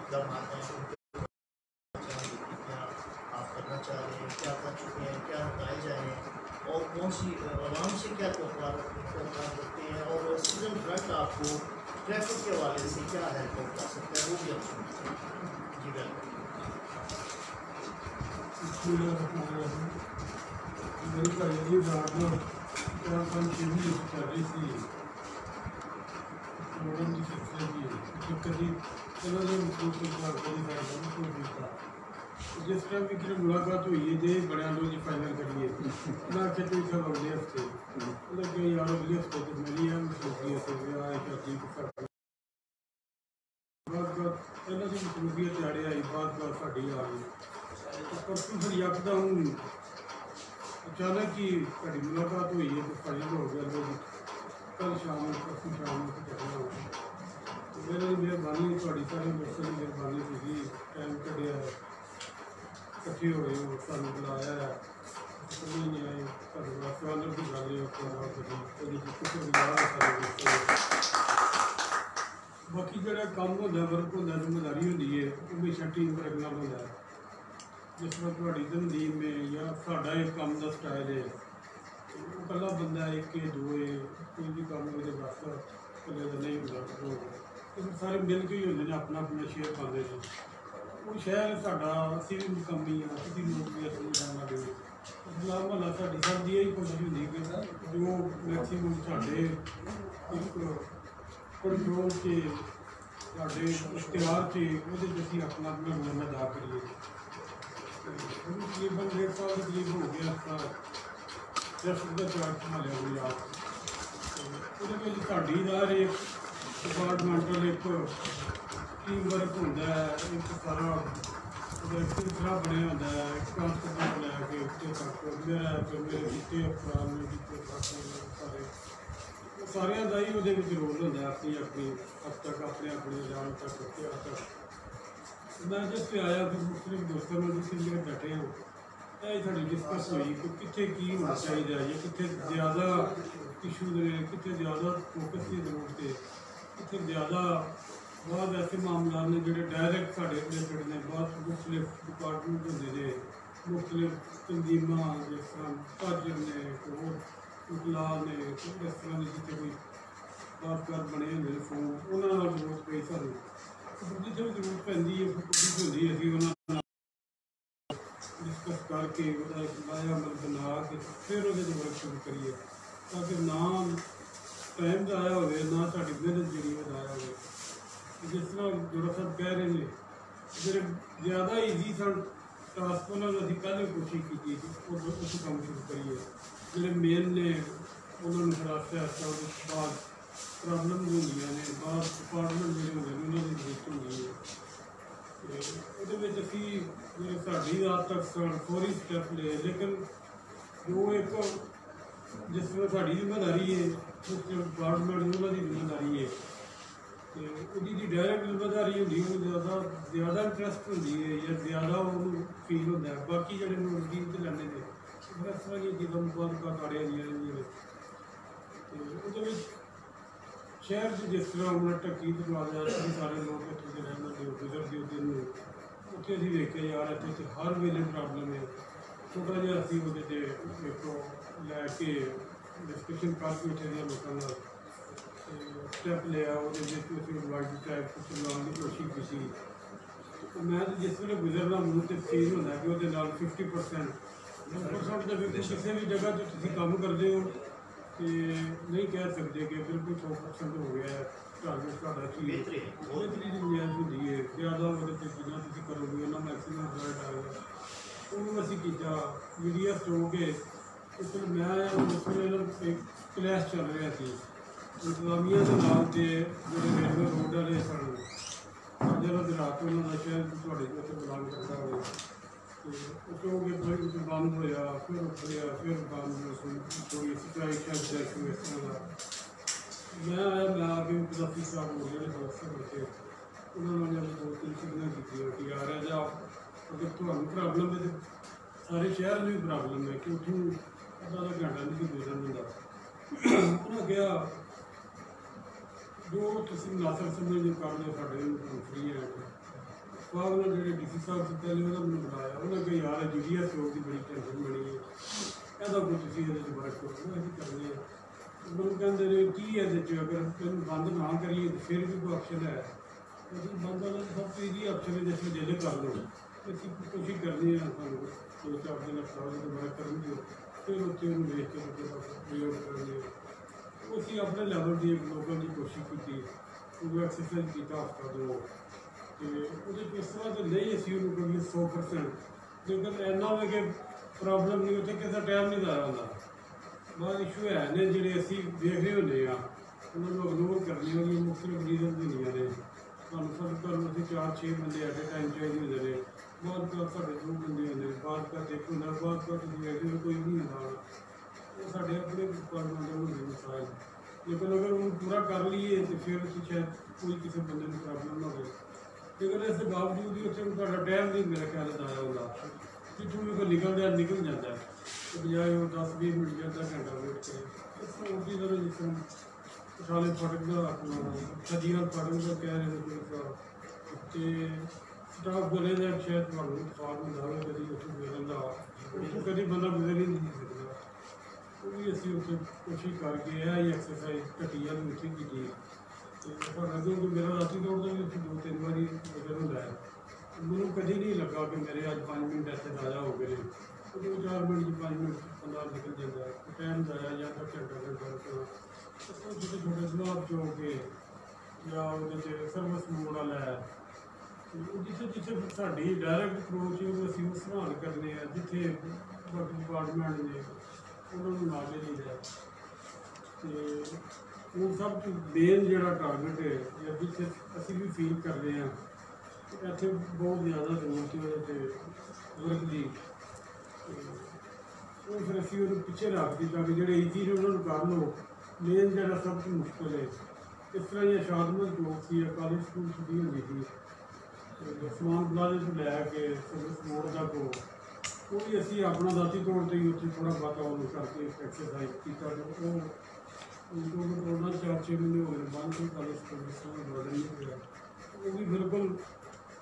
इकदाम हैं क्या आप करना चाह रहे हैं, क्या कर चुके हैं, क्या बताए जा रहे हैं और कौन सी आवाम से क्या तोहफा रखते हैं और सीजन फ्रंट आपको ट्रैफिक के हवाले से क्या हेल्प कर सकता है वो भी आप सुनते हैं। जी बिल्कुल। मेरी पहली रात में 4-5 छः चल रही थी कभी जिस टाइम की मुलाकात हुई है जे बड़े लोग फाइनल करिए मैं आखिया तू इतना अगले हफ्ते मतलब कि यार अगले हफ्ते तो मेरी है मसरूफियत पहले से मसरूफियत आड़े आई बात साड़ी आ गई परसों फिर यकदम अचानक ही साड़ी मुलाकात हुई है तो फाइनल हो गया लोग कल शाम परसों शाम को चलना हो मेरी मेहरबानी थोड़ी सारी दोस्तों की मेहरबानी थी टाइम कटिया इकट्ठे होए हो सानू बुलाया है नहीं आए सवालों की गल बाकी जो काम होंगे वर्क होंगे जिम्मेदारी होंगी है हमेशा टीम वर्क नाल होंगे जिस तरह थोड़ी तनदीन में या साडा एक काम का स्टाइल है कला बंदा एक दो कोई भी काम मेरे बस कले का नहीं होता सारे मिल के ही होंगे अपना अपना शेयर पाते हैं वो शहर साडा असी भी मुकामी हाँ किसी लोग भी अपनी जाना दे सलाह महला साड़ी सब की यही कोशिश होंगी कि जो मैक्सीमम साढ़े एक कंट्रोल से साढ़े इख्तियार से वो असी अपना अपना रोल अदा करिए तकरीबन 1.5 साल के करीब हो गया अपना ट्रैफिक का चार्ज संभालिया हुई आप वो साड़ी हर एक डिपार्टमेंटल एक टीम वर्क होंगे एक सारा सिलसिला बनया होंगे एक ट्रांसपोर्ट लैके उत्ते तक मेरा मेरे बीते अफरान ने बीते सारे सारे का ही वो रोल होंगे अपनी अपनी अब तक अपने अपने जान तक इख्तियार तक मैं जिस पे आया कि मुख्तलिफ दोस्तों में जिस लिए बैठे हैं यही साड़ी डिस्कस हुई कि कितने की होना चाहिए या कितने ज़्यादा इशू ने कितने ज़्यादा फोकस की जरूरत है कितने ज़्यादा बहुत ऐसे मामला ने जो डायरैक्ट साढ़े रिलेटेड ने बहुत मुख्तलिफ डिपार्टमेंट होंगे ने मुख्तलिफ तंजीमां जिस तरह ताजर ने होर इतला ने इस तरह की जितने कोई बातकार बने होंगे फोन उन्होंने जरूरत पई सानू जिथे भी जरूरत पैंदी है कोशिश होंगी अभी उन्होंने डिस्कस करके वह एक लाया अमल बना के फिर वो वर्क शुरू करिए ताकि ना टाइम का आया हो ना साड़ी मेहनत जी आया हो जिस तरह जोड़ा साहब कह रहे हैं जो ज़्यादा ईजी सन टास्क उन्होंने अभी पहले कोशिश की उस काम शुरू करिए जो मेन ने उन्होंने फिर आस्ते आस्ते उसके बाद प्रॉब्लम होंगे ने बाद डिपार्टमेंट जो होंगे उन्होंने जरूरत होंगी है असी जो साड़ी रात तक फौरी स्टैप ले लेकिन जो एक जिस तरह साड़ी जिम्मेदारी है उस डिपार्टमेंट उन्होंने जिम्मेदारी है तो वो डायरैक्ट जिम्मेदारी होंगी ज़्यादा ज़्यादा इंटरस्ट होंगी है या ज़्यादा वो फील होता है बाकी जो मशीन से लैंदे ने इस तरह की चीज़ों मुताबिक आड़िया तो शहर से जिस तरह उन्हें ढक्की दरवाजा सभी सारे लोग इतों के रहने के गुजरते दिन उत्थे अभी वेखे यार इतने हर वेले प्रॉब्लम है छोटा जहा असी वो लैके डिस्कशन करके उठे दिया लोगों स्टैप लिया वो वाइट टाइप कुछ लाने की कोशिश की मैं तो जिस वे गुजरना मूँ तो फील होता कि वो 50% 10% तो किसी भी जगह तो तुम काम करते हो तो नहीं कह सकते कि बिल्कुल 100% हो गया है टारगेट साढ़ा चीज़ बेहतरी गुंजाइश होंगी है ज़्यादा वो जिन्ना तुम करोगे उन्ना मैक्सीमम रिजल्ट आएगा उन्होंने असी किया मीडिया स्टो के उस मैं उस एक क्लैश चल रहा थी इंतजामिया के नाम से जो रेलवे रोड वाले सन जरा रात उन्होंने शायद थोड़े उत्थे बिलोंग करता हो क्योंकि कोई कुछ बंद होया फिर उठया फिर बंद कोई सच्चाई शायद इस तरह का मैं आया मैं आके काफ़ी साल हो गए दोस्त बैठे उन्होंने 2-3 चीज़ें की कि यार है अगर तुम्हें प्रॉब्लम है तो सारे शहर में भी प्रॉब्लम है कि उठूँ आधा घंटा नहीं गुजरन दिंदा उन्हें कहा जो तुम मुनासिब समझ कर लो साढ़े फ्री है ਬਾਅਦ ਨਾਲ ਜਿਹੜੇ ਡੀਸੀ ਸਾਹਿਬ ਸੀ ਪਹਿਲੇ ਉਹਨਾਂ ਮੈਨੂੰ ਬੁਲਾਇਆ, ਉਹਨਾਂ ਕਿਹਾ ਯਾਰ ਜੀਡੀਆ ਚੌਕ ਦੀ ਬੜੀ ਟੈਨਸ਼ਨ ਬਣੀ ਹੈ, ਇਹਦਾ ਕੋਈ ਤੁਸੀਂ ਇਹਦੇ 'ਚ ਵਰਕ ਕਰੋ। ਅਸੀਂ ਕਰਦੇ ਹਾਂ। ਮੈਨੂੰ ਕਹਿੰਦੇ ਨੇ ਕੀ ਇਹਦੇ 'ਚ ਅਗਰ ਇਹਨੂੰ ਬੰਦ ਨਾ ਕਰੀਏ ਤਾਂ ਫਿਰ ਵੀ ਕੋਈ ਆਪਸ਼ਨ ਹੈ। ਅਸੀਂ ਬੰਦ ਵਾਲਾ ਸਭ ਤੋਂ ਈਜ਼ੀ ਆਪਸ਼ਨ ਹੈ, ਜਿਸ ਵੇਲੇ ਕਰ ਲਓ। ਅਸੀਂ ਕੋਸ਼ਿਸ਼ ਕਰਦੇ ਹਾਂ ਸਾਨੂੰ 2-4 ਦਿਨ ਹਫ਼ਤਾ ਤੋਂ ਵਰਕ ਕਰਨ ਦਿਓ, ਫਿਰ ਉੱਥੇ ਉਹਨੂੰ ਵੇਖ ਕੇ ਰਿਲੋਡ ਕਰਾਂਗੇ। ਉਹ ਅਸੀਂ ਆਪਣੇ ਲੈਵਲ ਦੀ ਲੋਕਾਂ ਦੀ ਕੋਸ਼ਿਸ਼ ਕੀਤੀ, ਉਹ ਐਕਸਰਸਾਈਜ਼ ਕੀਤਾ ਹਫ਼ਤਾ 2, ਅਤੇ ਉਹਦੇ 'ਚ ਇਸ ਤਰ੍ਹਾਂ ਤਾਂ ਨਹੀਂ ਅਸੀਂ ਉਹਨੂੰ ਕਰੀਏ 100%, ਲੇਕਿਨ ਇੰਨਾ ਹੋਵੇ ਕਿ ਪ੍ਰੋਬਲਮ ਨਹੀਂ, ਉੱਥੇ ਕਿਸੇ ਦਾ ਟਾਈਮ ਨਹੀਂ ਜ਼ਾਇਆ ਹੁੰਦਾ। ਬਾਅਦ ਇਸ਼ੂ ਹੈ ਨੇ ਜਿਹੜੇ ਅਸੀਂ ਵੇਖ ਰਹੇ ਹੁੰਦੇ ਹਾਂ, ਉਹਨਾਂ ਨੂੰ ਇਗਨੋਰ ਕਰਨੀ, ਉਹਦੀਆਂ ਮੁਖਤਲਿਫ ਰੀਜ਼ਨ ਹੁੰਦੀਆਂ ਨੇ। ਸਾਨੂੰ ਸਭ ਕਰਨ ਅਸੀਂ 4-6 ਬੰਦੇ ਐਟ ਏ ਟਾਈਮ ਚਾਹੀਦੇ ਹੁੰਦੇ ਨੇ, ਬਾਅਦ ਸਾਡੇ 2 ਬੰਦੇ ਹੁੰਦੇ ਨੇ, ਬਾਅਦ ਇੱਕ ਹੁੰਦਾ, ਬਾਅਦ ਤੁਸੀਂ ਵੇਖਦੇ ਹੋ ਕੋਈ ਨਹੀਂ ਹੁੰਦਾ। ਉਹ ਸਾਡੇ ਆਪਣੇ ਡਿਪਾਰਟਮੈਂਟ ਦੇ ਹੁੰਦੇ ਮਸਾਇਲ, ਲੇਕਿਨ ਅਗਰ ਉਹਨੂੰ ਪੂਰਾ ਕਰ ਲਈਏ ਤਾਂ ਫਿਰ ਅਸੀਂ ਸ਼ਾਇਦ ਕੋਈ ਕਿਸੇ ਬੰਦੇ ਨੂੰ ਪ੍ਰੋਬਲਮ ਨਾ ਹੋਵੇ। ਲੇਕਿਨ ਇਸ ਦੇ ਬਾਵਜੂਦ ਵੀ ਉੱਥੇ ਤੁਹਾਡਾ ਟਾਈਮ ਨਹੀਂ ਮੇਰਾ ਖਿਆਲ ਜ਼ਾਇਆ ਹੁੰਦਾ, ਜਿੱਥੋਂ ਵੀ ਕੋਈ ਨਿਕਲ ਜਾਂਦਾ ਹੈ, ਬਜਾਏ ਉਹ 10-20 ਮਿੰਟ ਜਾਂ ਅੱਧਾ ਘੰਟਾ ਵੇਟ ਕਰੇ। ਇਸ ਤਰ੍ਹਾਂ ਉਸਦੀ ਤਰ੍ਹਾਂ ਜਿਸ ਤਰ੍ਹਾਂ ਪਟਾਲੇ ਫਾਟਕ ਦਾ ਆਪਣਾ ਸਜੀਵਾਲ ਫਾਟਕ ਦਾ ਕਹਿ ਰਹੇ ਨੇ ਕੋਈ ਅਤੇ ਸਟਾਫ ਬਣੇ ਦਾ ਸ਼ਾਇਦ ਤੁਹਾਨੂੰ ਇਤਫਾਕ ਹੁੰਦਾ ਹੋਵੇ, ਕਦੀ ਉੱਥੇ ਗੁਜ਼ਰਨ ਦਾ ਉੱਥੋਂ ਕਦੀ ਬੰਦਾ ਗੁਜ਼ਰ ਹੀ ਨਹੀਂ ਸਕਦਾ। ਉਹ ਵੀ ਅਸੀਂ ਉੱਥੇ ਕੋਸ਼ਿਸ਼ ਕਰਕੇ ਇਹ ਹੀ ਐਕਸਰਸਾਈਜ਼ ਘਟੀਆ ਵੀ ਉੱਥੇ ਕੀਤੀ। ਅਤੇ ਤੁਹਾਡਾ ਕਿਉਂਕਿ ਮੇਰਾ ਰਾਤੀ ਦੌੜਦਾ ਵੀ ਉੱਥੇ 2-3 ਵਾਰੀ ਗੁਜ਼ਰ ਹੁੰਦਾ ਹੈ, ਮੈਨੂੰ ਕਦੀ ਨਹੀਂ ਲੱਗਾ ਕਿ ਮੇਰੇ ਅੱਜ 5 ਮਿੰਟ ਇੱਥੇ ਜ਼ਾਇਆ ਹੋ ਗਏ ਨੇ। 2-4 ਮਿੰਟ 5 ਮਿੰਟ 15 ਨਿਕਲ ਜਾਂਦਾ ਹੈ, ਟਾਈਮ ਜ਼ਾਇਆ ਜਾਂ ਤਾਂ ਘੰਟਾ ਛੋਟੇ ਜਵਾਬ ਚੌਕ ਕੇ ਜਾਂ ਉਹਦੇ 'ਚ ਸਰਵਿਸ ਮੋਡ ਵਾਲਾ ਹੈ, ਜਿੱਥੇ ਸਾਡੀ ਡਾਇਰੈਕਟ ਅਪਰੋਚ ਉਹਨੂੰ ਅਸੀਂ ਉਸ ਸੰਭਾਲ ਕਰਨੇ ਆ, ਜਿੱਥੇ ਬਾਕੀ ਡਿਪਾਰਟਮੈਂਟ ਨੇ ਉਹਨਾਂ ਨੂੰ ਨਾਲ ਲੈ ਲਈਦਾ। ਅਤੇ ਉਹ ਸਭ ਤੋਂ ਮੇਨ ਜਿਹੜਾ ਟਾਰਗੇਟ ਹੈ ਜਾਂ ਜਿੱਥੇ ਅਸੀਂ ਵੀ ਫੀਲ ਕਰਦੇ ਹਾਂ ਇੱਥੇ ਬਹੁਤ ਜ਼ਿਆਦਾ ਜ਼ਰੂਰਤ ਹੈ ਉਹਦੇ 'ਤੇ ਵਰਕ ਦੀ, ਉਹ ਫਿਰ ਅਸੀਂ ਉਹਨੂੰ ਪਿੱਛੇ ਰੱਖ ਦਿੱਤਾ ਕਿ ਜਿਹੜੇ ਈਜ਼ੀ ਨੇ ਉਹਨਾਂ ਨੂੰ ਕਰ ਲਓ। ਮੇਨ ਜਿਹੜਾ ਸਭ ਤੋਂ ਮੁਸ਼ਕਿਲ ਹੈ, ਇਸ ਤਰ੍ਹਾਂ ਹੀ ਸ਼ਾਦਮਤ ਚੌਕ ਸੀ, ਕਾਲਜ ਸਕੂਲ ਛੁੱਟੀ ਹੁੰਦੀ ਸੀ, ਸਮਾਨ ਪਲਾਜ਼ੇ ਤੋਂ ਲੈ ਕੇ ਸਰਵਿਸ ਮੋੜ ਤੱਕ ਉਹ ਵੀ ਅਸੀਂ ਆਪਣਾ ذاتی ਤੌਰ 'ਤੇ ਹੀ ਉੱਥੇ ਥੋੜ੍ਹਾ ਬਹੁਤਾ ਉਹਨੂੰ ਕਰਕੇ ਐਕਸਰਸਾਈਜ਼ ਕੀਤਾ। ਉਹ ਉਹਨਾਂ 4-6 ਮਹੀਨੇ ਹੋ ਗਏ ਬੰਦ ਸੀ, ਕਾਲਜ ਸਕੂਲ ਬਰਡਨ ਨਹੀਂ ਹੋਇਆ। ਉਹ ਵੀ ਬਿਲਕੁਲ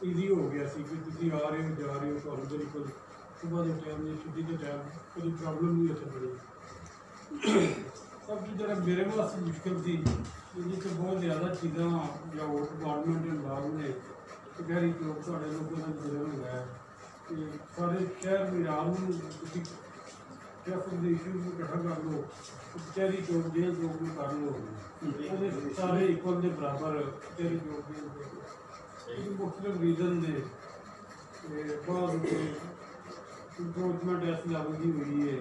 ਈਜ਼ੀ ਹੋ ਗਿਆ ਸੀ ਕਿ ਤੁਸੀਂ ਆ ਰਹੇ ਹੋ ਜਾ ਰਹੇ ਹੋ, ਤੁਹਾਨੂੰ ਬਿਲਕੁਲ ਸੁਬਾਹ ਦੇ ਟਾਈਮ ਜਾਂ ਛੁੱਟੀ ਦੇ ਟਾਈਮ ਕੋਈ ਪ੍ਰੋਬਲਮ ਨਹੀਂ ਉੱਥੇ ਬਣੀ। ਸਭ ਤੋਂ ਜਿਹੜਾ ਮੇਰੇ ਵਾਸਤੇ ਮੁਸ਼ਕਿਲ ਸੀ ਜਿੱਥੇ ਬਹੁਤ ਜ਼ਿਆਦਾ ਚੀਜ਼ਾਂ ਜਾਂ ਹੋਰ ਡਿਪਾਰਟਮੈਂਟ ਇਨਵਾਲਵ ਨੇ, ਕਚਹਿਰੀ ਚੌਕ ਤੁਹਾਡੇ ਲੋਕਾਂ ਦਾ ਗੁਜ਼ਰ ਹੁੰਦਾ ਹੈ ਅਤੇ ਸਾਰੇ ਸ਼ਹਿਰ ਰਾਤ ਨੂੰ ਤੁਸੀਂ ਟ੍ਰੈਫਿਕ ਦੇ ਇਸ਼ੂਜ਼ ਨੂੰ ਇਕੱਠਾ ਕਰ ਲਓ, ਕਚਹਿਰੀ ਚੌਕ ਜੇਲ੍ਹ ਚੌਕ ਨੂੰ ਕਰ ਲਓ, ਉਹਦੇ ਸਾਰੇ ਇਕੁਅਲ ਦੇ ਬਰਾਬਰ ਕਚਹਿਰੀ ਚੌਕ ਜੇਲ੍ਹ ਚੌਕ ਮੁਖਤਲਿਫ ਰੀਜ਼ਨ ਨੇ। ਬਾਅਦ ਇੰਪਰੂਵਮੈਂਟ ਇਸ ਲੈਵਲ ਦੀ ਹੋਈ ਹੈ,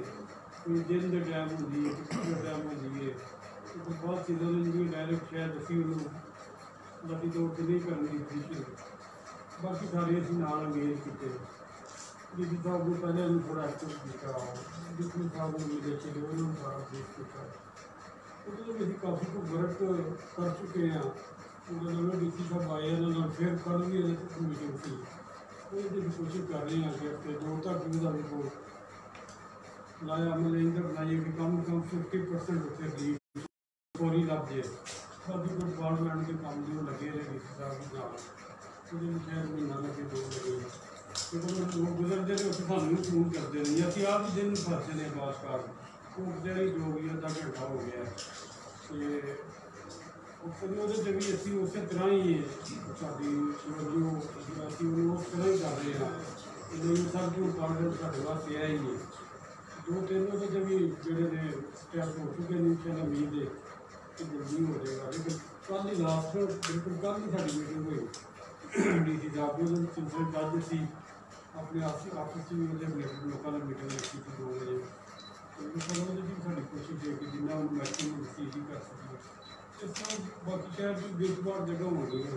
ਕੋਈ ਦਿਨ ਦੇ ਟਾਈਮ ਹੁੰਦੀ ਹੈ, ਕਿਸੇ ਦੇ ਟਾਈਮ ਹੁੰਦੀ ਹੈ, ਬਹੁਤ ਚੀਜ਼ਾਂ ਨੇ ਜਿਹੜੀਆਂ ਡਾਇਰੈਕਟ ਸ਼ਾਇਦ ਅਸੀਂ ਉਹਨੂੰ ذاتی ਤੌਰ 'ਤੇ ਨਹੀਂ ਕਰਨ ਦੀ ਕੋਸ਼ਿਸ਼, ਬਾਕੀ ਸਾਰੇ ਅਸੀਂ ਨਾਲ ਅੰਗੇਜ ਕੀਤੇ। ਡੀਸੀ ਸਾਹਿਬ ਨੂੰ ਪਹਿਲੇ ਉਹਨੂੰ ਥੋੜ੍ਹਾ ਐਕਟਿਵ ਕੀਤਾ, ਡੀਸੀ ਸਾਹਿਬ ਨੂੰ ਮਿਲੇ ਚਲੇ ਉਹਨਾਂ ਨੂੰ ਸਾਰਾ ਦੇਖ ਕੀਤਾ। ਉਹਦੇ ਨਾਲ ਅਸੀਂ ਕਾਫੀ ਕੁ ਵਰਕ ਕਰ ਚੁੱਕੇ ਹਾਂ। ਉਹਦੇ ਨਾਲ ਡੀਸੀ ਸਾਹਿਬ ਆਏ, ਇਹਨਾਂ ਨਾਲ ਫਿਰ ਕੱਲ੍ਹ ਵੀ ਇਹਦੇ 'ਚ ਮੀਟਿੰਗ ਸੀ, ਉਹਦੀ ਅਸੀਂ ਕੋਸ਼ਿਸ਼ ਕਰ ਰਹੇ ਹਾਂ ਕਿ ਹਫ਼ਤੇ 2 ਤੱਕ ਉਹਦਾ ਰਿਪੋਰਟ ਲਾਇਆ ਅਮਲ ਇੰਦਰ ਬਣਾਈਏ ਕਿ ਕਮ 50% ਉੱਥੇ ਲੀਡ ਫੌਰੀ ਲੱਭ ਜੇ। ਬਾਕੀ ਕੋਈ ਡਿਪਾਰਟਮੈਂਟ ਦੇ ਕੰਮ ਜੋ ਲੱਗੇ ਨੇ ਡੀਸੀ ਸਾਹਿਬ ਦੇ ਨਾਲ, ਉਹਦੇ ਵਿੱਚ ਸ਼ਾਇਦ ਮਹੀਨਾ ਲੱਗੇ 2 ਲੱਗੇ, ਜਦੋਂ ਲੋਕ ਗੁਜ਼ਰਦੇ ਨੇ ਉੱਥੇ ਸਾਨੂੰ ਵੀ ਫੋਨ ਕਰਦੇ ਨੇ, ਅਸੀਂ ਆਪ ਵੀ ਦਿਨ ਫਸਦੇ ਨੇ ਬਾਸ ਕਰ ਉਹ ਜਿਹੜੀ ਜੋ ਵੀ ਅੱਧਾ ਘੰਟਾ ਹੋ ਗਿਆ। ਅਤੇ ਉਹਦੇ 'ਤੇ ਵੀ ਅਸੀਂ ਉਸੇ ਤਰ੍ਹਾਂ ਹੀ ਸਾਡੀ ਜੋ ਅਸੀਂ ਉਹਨੂੰ ਉਸ ਤਰ੍ਹਾਂ ਹੀ ਕਰ ਰਹੇ ਹਾਂ। ਨਹੀਂ ਸਭ ਤੋਂ ਇੰਪੋਰਟੈਂਟ ਸਾਡੇ ਵਾਸਤੇ ਇਹ ਹੀ ਹੈ। 2-3 ਉਹਦੇ 'ਤੇ ਵੀ ਜਿਹੜੇ ਨੇ ਸਟੈਪ ਹੋ ਚੁੱਕੇ ਨੇ, ਇੰਸ਼ਾਅੱਲਾ ਉਮੀਦ ਹੈ ਕਿ ਜਲਦੀ ਹੋ ਜਾਏਗਾ। ਲੇਕਿਨ ਕੱਲ੍ਹ ਹੀ ਲਾਸਟ ਬਿਲਕੁਲ ਕੱਲ੍ਹ ਹੀ ਸਾਡੀ ਮੀਟਿੰਗ ਹੋਈ ਡੀਸੀ ਸਾਹਿਬ ਦੀ, ਉਹਦੇ ਸਿਲਸਿਲੇ 'ਚ ਅੱਜ ਅਸੀਂ ਆਪਣੇ ਆਫਿਸ 'ਚ ਵੀ ਉਹਦੇ ਰਿਲੇਟਿਡ ਲੋਕਾਂ ਨਾਲ ਮੀਟਿੰਗ ਰੱਖੀ ਸੀ 2 ਵਜੇ। ਉਹਦੇ 'ਚ ਵੀ ਸਾਡੀ ਕੋਸ਼ਿਸ਼ ਹੈ ਕਿ ਜਿੰਨਾ ਉਹਨੂੰ ਮੈਕਸੀਮਮ ਅਸੀਂ ਇਹੀ ਕਰ ਸਕੀਏ। ਇਸ ਤਰ੍ਹਾਂ ਬਾਕੀ ਸ਼ਹਿਰ ਦੀ ਬੇਸ਼ੁਮਾਰ ਜਗ੍ਹਾ ਹੋ ਗਈਆਂ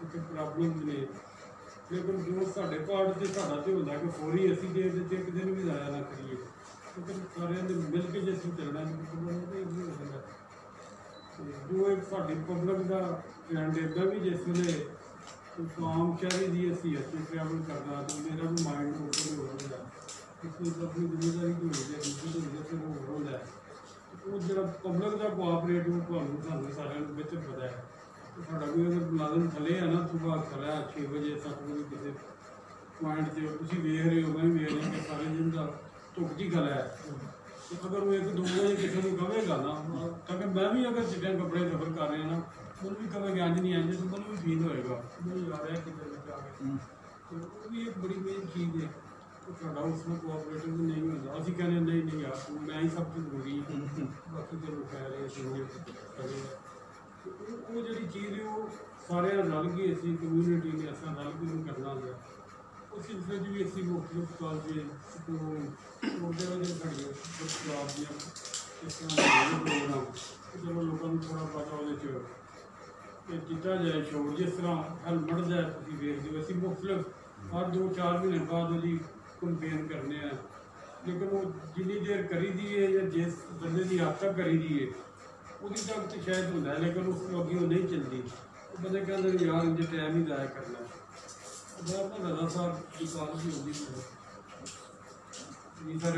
ਉੱਥੇ ਪ੍ਰੋਬਲਮਸ ਨੇ, ਲੇਕਿਨ ਜੋ ਸਾਡੇ ਪਾਰਟ 'ਤੇ ਸਾਡਾ ਤਾਂ ਹੁੰਦਾ ਕਿ ਫੌਰੀ ਅਸੀਂ ਜੇ ਇਹਦੇ 'ਚ ਇੱਕ ਦਿਨ ਵੀ ਜ਼ਾਇਆ ਨਾ ਕਰੀਏ, ਲੇਕਿਨ ਸਾਰਿਆਂ ਨੇ ਮਿਲ ਕੇ ਜੇ ਅਸੀਂ ਚੱਲਣਾ ਤਾਂ ਇਹ ਹੋ ਜਾਂਦਾ। ਜੋ ਇੱਕ ਸਾਡੀ ਪਬਲਿਕ ਦਾ ਟ੍ਰੈਂਡ ਇੱਦਾਂ ਵੀ ਜਿਸ ਵੇਲੇ ਆਮ ਸ਼ਹਿਰੀ ਦੀ ਅਸੀਂ ਇੱਥੇ ਟਰੈਵਲ ਕਰਨਾ ਤਾਂ ਮੇਰਾ ਵੀ ਮਾਈਂਡ ਓਪਨ ਹੋ ਜਾਂਦਾ, ਇਸ ਲਈ ਆਪਣੀ ਜ਼ਿੰਮੇਵਾਰੀ ਜੋ ਹੋਈ ਹੈ ਦੂਜੀ ਤੋਂ ਹੋਈ ਫਿਰ ਹੋਰ ਹੁੰਦਾ। ਉਹ ਜਿਹੜਾ ਪਬਲਿਕ ਦਾ ਕੋਆਪਰੇਟ ਉਹ ਤੁਹਾਨੂੰ ਸਾਨੂੰ ਸਾਰਿਆਂ ਨੂੰ ਬਿਹਤਰ ਪਤਾ ਹੈ। ਸਾਡਾ ਵੀ ਅਗਰ ਮੁਲਾਜ਼ਮ ਥੱਲੇ ਆ ਨਾ ਸੁਬਾਹ ਖੜਾ 6 ਵਜੇ 7 ਵਜੇ ਕਿਸੇ ਪੁਆਇੰਟ 'ਤੇ ਤੁਸੀਂ ਵੇਖ ਰਹੇ ਹੋ ਮੈਂ ਵੀ ਵੇਖ ਰਿਹਾ ਕਿ ਸਾਰੇ ਦਿਨ ਦਾ ਧੁੱਪ ਦੀ ਗੱਲ ਹੈ। ਤੇ ਅਗਰ ਉਹ 1-2 ਵਜੇ ਕਿਸੇ ਨੂੰ ਕਹੇਗਾ ਨਾ ਤਾਂ ਕਿ ਮੈਂ ਵੀ ਅਗਰ ਚਿੱਟੇ ਕੱਪੜੇ ਸਫਰ ਕਰ ਰਿਹਾ ਨਾ ਉਹਨੂੰ ਵੀ ਕਹਾਂਗੇ ਅੱਜ ਨਹੀਂ ਆਉਂਦੇ ਤਾਂ ਮੈਨੂੰ ਵੀ ਫੀਲ ਹੋਏਗਾ ਮੈਨੂੰ ਆ ਰਿਹਾ ਕਿਤੇ ਵਿੱਚ ਆ ਕੇ। ਤੇ ਉਹ ਵੀ ਇੱਕ ਬੜੀ ਮੇਨ ਚੀਜ਼ ਹੈ ਕਿ ਸਾਡਾ ਉਸ ਨੂੰ ਕੋਆਪਰੇਟਿਵ ਵੀ ਨਹੀਂ ਹੁੰਦਾ। ਅਸੀਂ ਕਹਿੰਦੇ ਨਹੀਂ ਨਹੀਂ ਯਾਰ ਮੈਂ ਹੀ ਸਭ ਤੋਂ ਜ਼ਰੂਰੀ ਬਾਕੀ ਤੇ ਲੋਕ ਕਹਿ ਰਹੇ ਅਸੀਂ ਕਰੇ। ਉਹ ਜਿਹੜੀ ਚੀਜ਼ ਹੈ ਉਹ ਸਾਰਿਆਂ ਰਲ ਕੇ ਅਸੀਂ ਕਮਿਊਨਿਟੀ ਨੇ ਅਸਾਂ ਰਲ ਕੇ ਉਹਨੂੰ ਕਰਨਾ ਹੁੰਦਾ। ਉਸ ਸਿਲਸਿਲੇ 'ਚ ਵੀ ਅਸੀਂ ਮੁਖਤਲਿਫ ਕਾਲਜ ਉਹਦੇ ਵਜੇ ਸਾਡੀਆਂ ਪੰਜਾਬ ਦੀਆਂ ਇਸ ਤਰ੍ਹਾਂ ਦੇ ਪ੍ਰੋਗਰਾਮ ਚਲੋ ਲੋਕਾਂ ਨੂੰ ਥੋੜ੍ਹਾ ਪਤਾ ਉਹਦੇ 'ਚ ਇਹ ਕੀਤਾ ਜਾਏ ਸ਼ੋਰ ਜਿਸ ਤਰ੍ਹਾਂ ਹੈਲਮਟ ਦਾ ਤੁਸੀਂ ਵੇਖਦੇ ਹੋ ਅਸੀਂ ਮੁਖਤਲਿਫ ਹਰ 2-4 ਮਹੀਨੇ ਬਾਅਦ ਉਹਦੀ ਕੰਪੇਨ ਕਰਨੇ ਆ। ਲੇਕਿਨ ਉਹ ਜਿੰਨੀ ਦੇਰ ਕਰੀ ਦੀ ਹੈ ਜਾਂ ਜਿਸ ਬੰਦੇ ਦੀ ਆਦਤ ਕਰੀ ਦੀ ਹੈ ਉਹਦੀ ਤੱਕ ਤਾਂ ਸ਼ਾਇਦ ਹੁੰਦਾ ਹੈ ਲੇਕਿਨ ਉਸ ਤੋਂ ਅੱਗੇ ਉਹ ਨਹੀਂ ਚੱਲਦੀ। ਉਹ ਬੰਦੇ ਕਹਿੰਦੇ ਨੇ ਯਾਰ ਇੰਨੇ ਟਾਈਮ ਹੀ ਜ਼ਾਇਆ ਕਰਨਾ। ਮੈਂ ਆਪਣਾ ਦਾਦਾ ਸਾਹਿਬ ਦੀ ਕਾਲ ਵੀ ਹੁੰਦੀ ਸੀ ਜੀ ਸਰ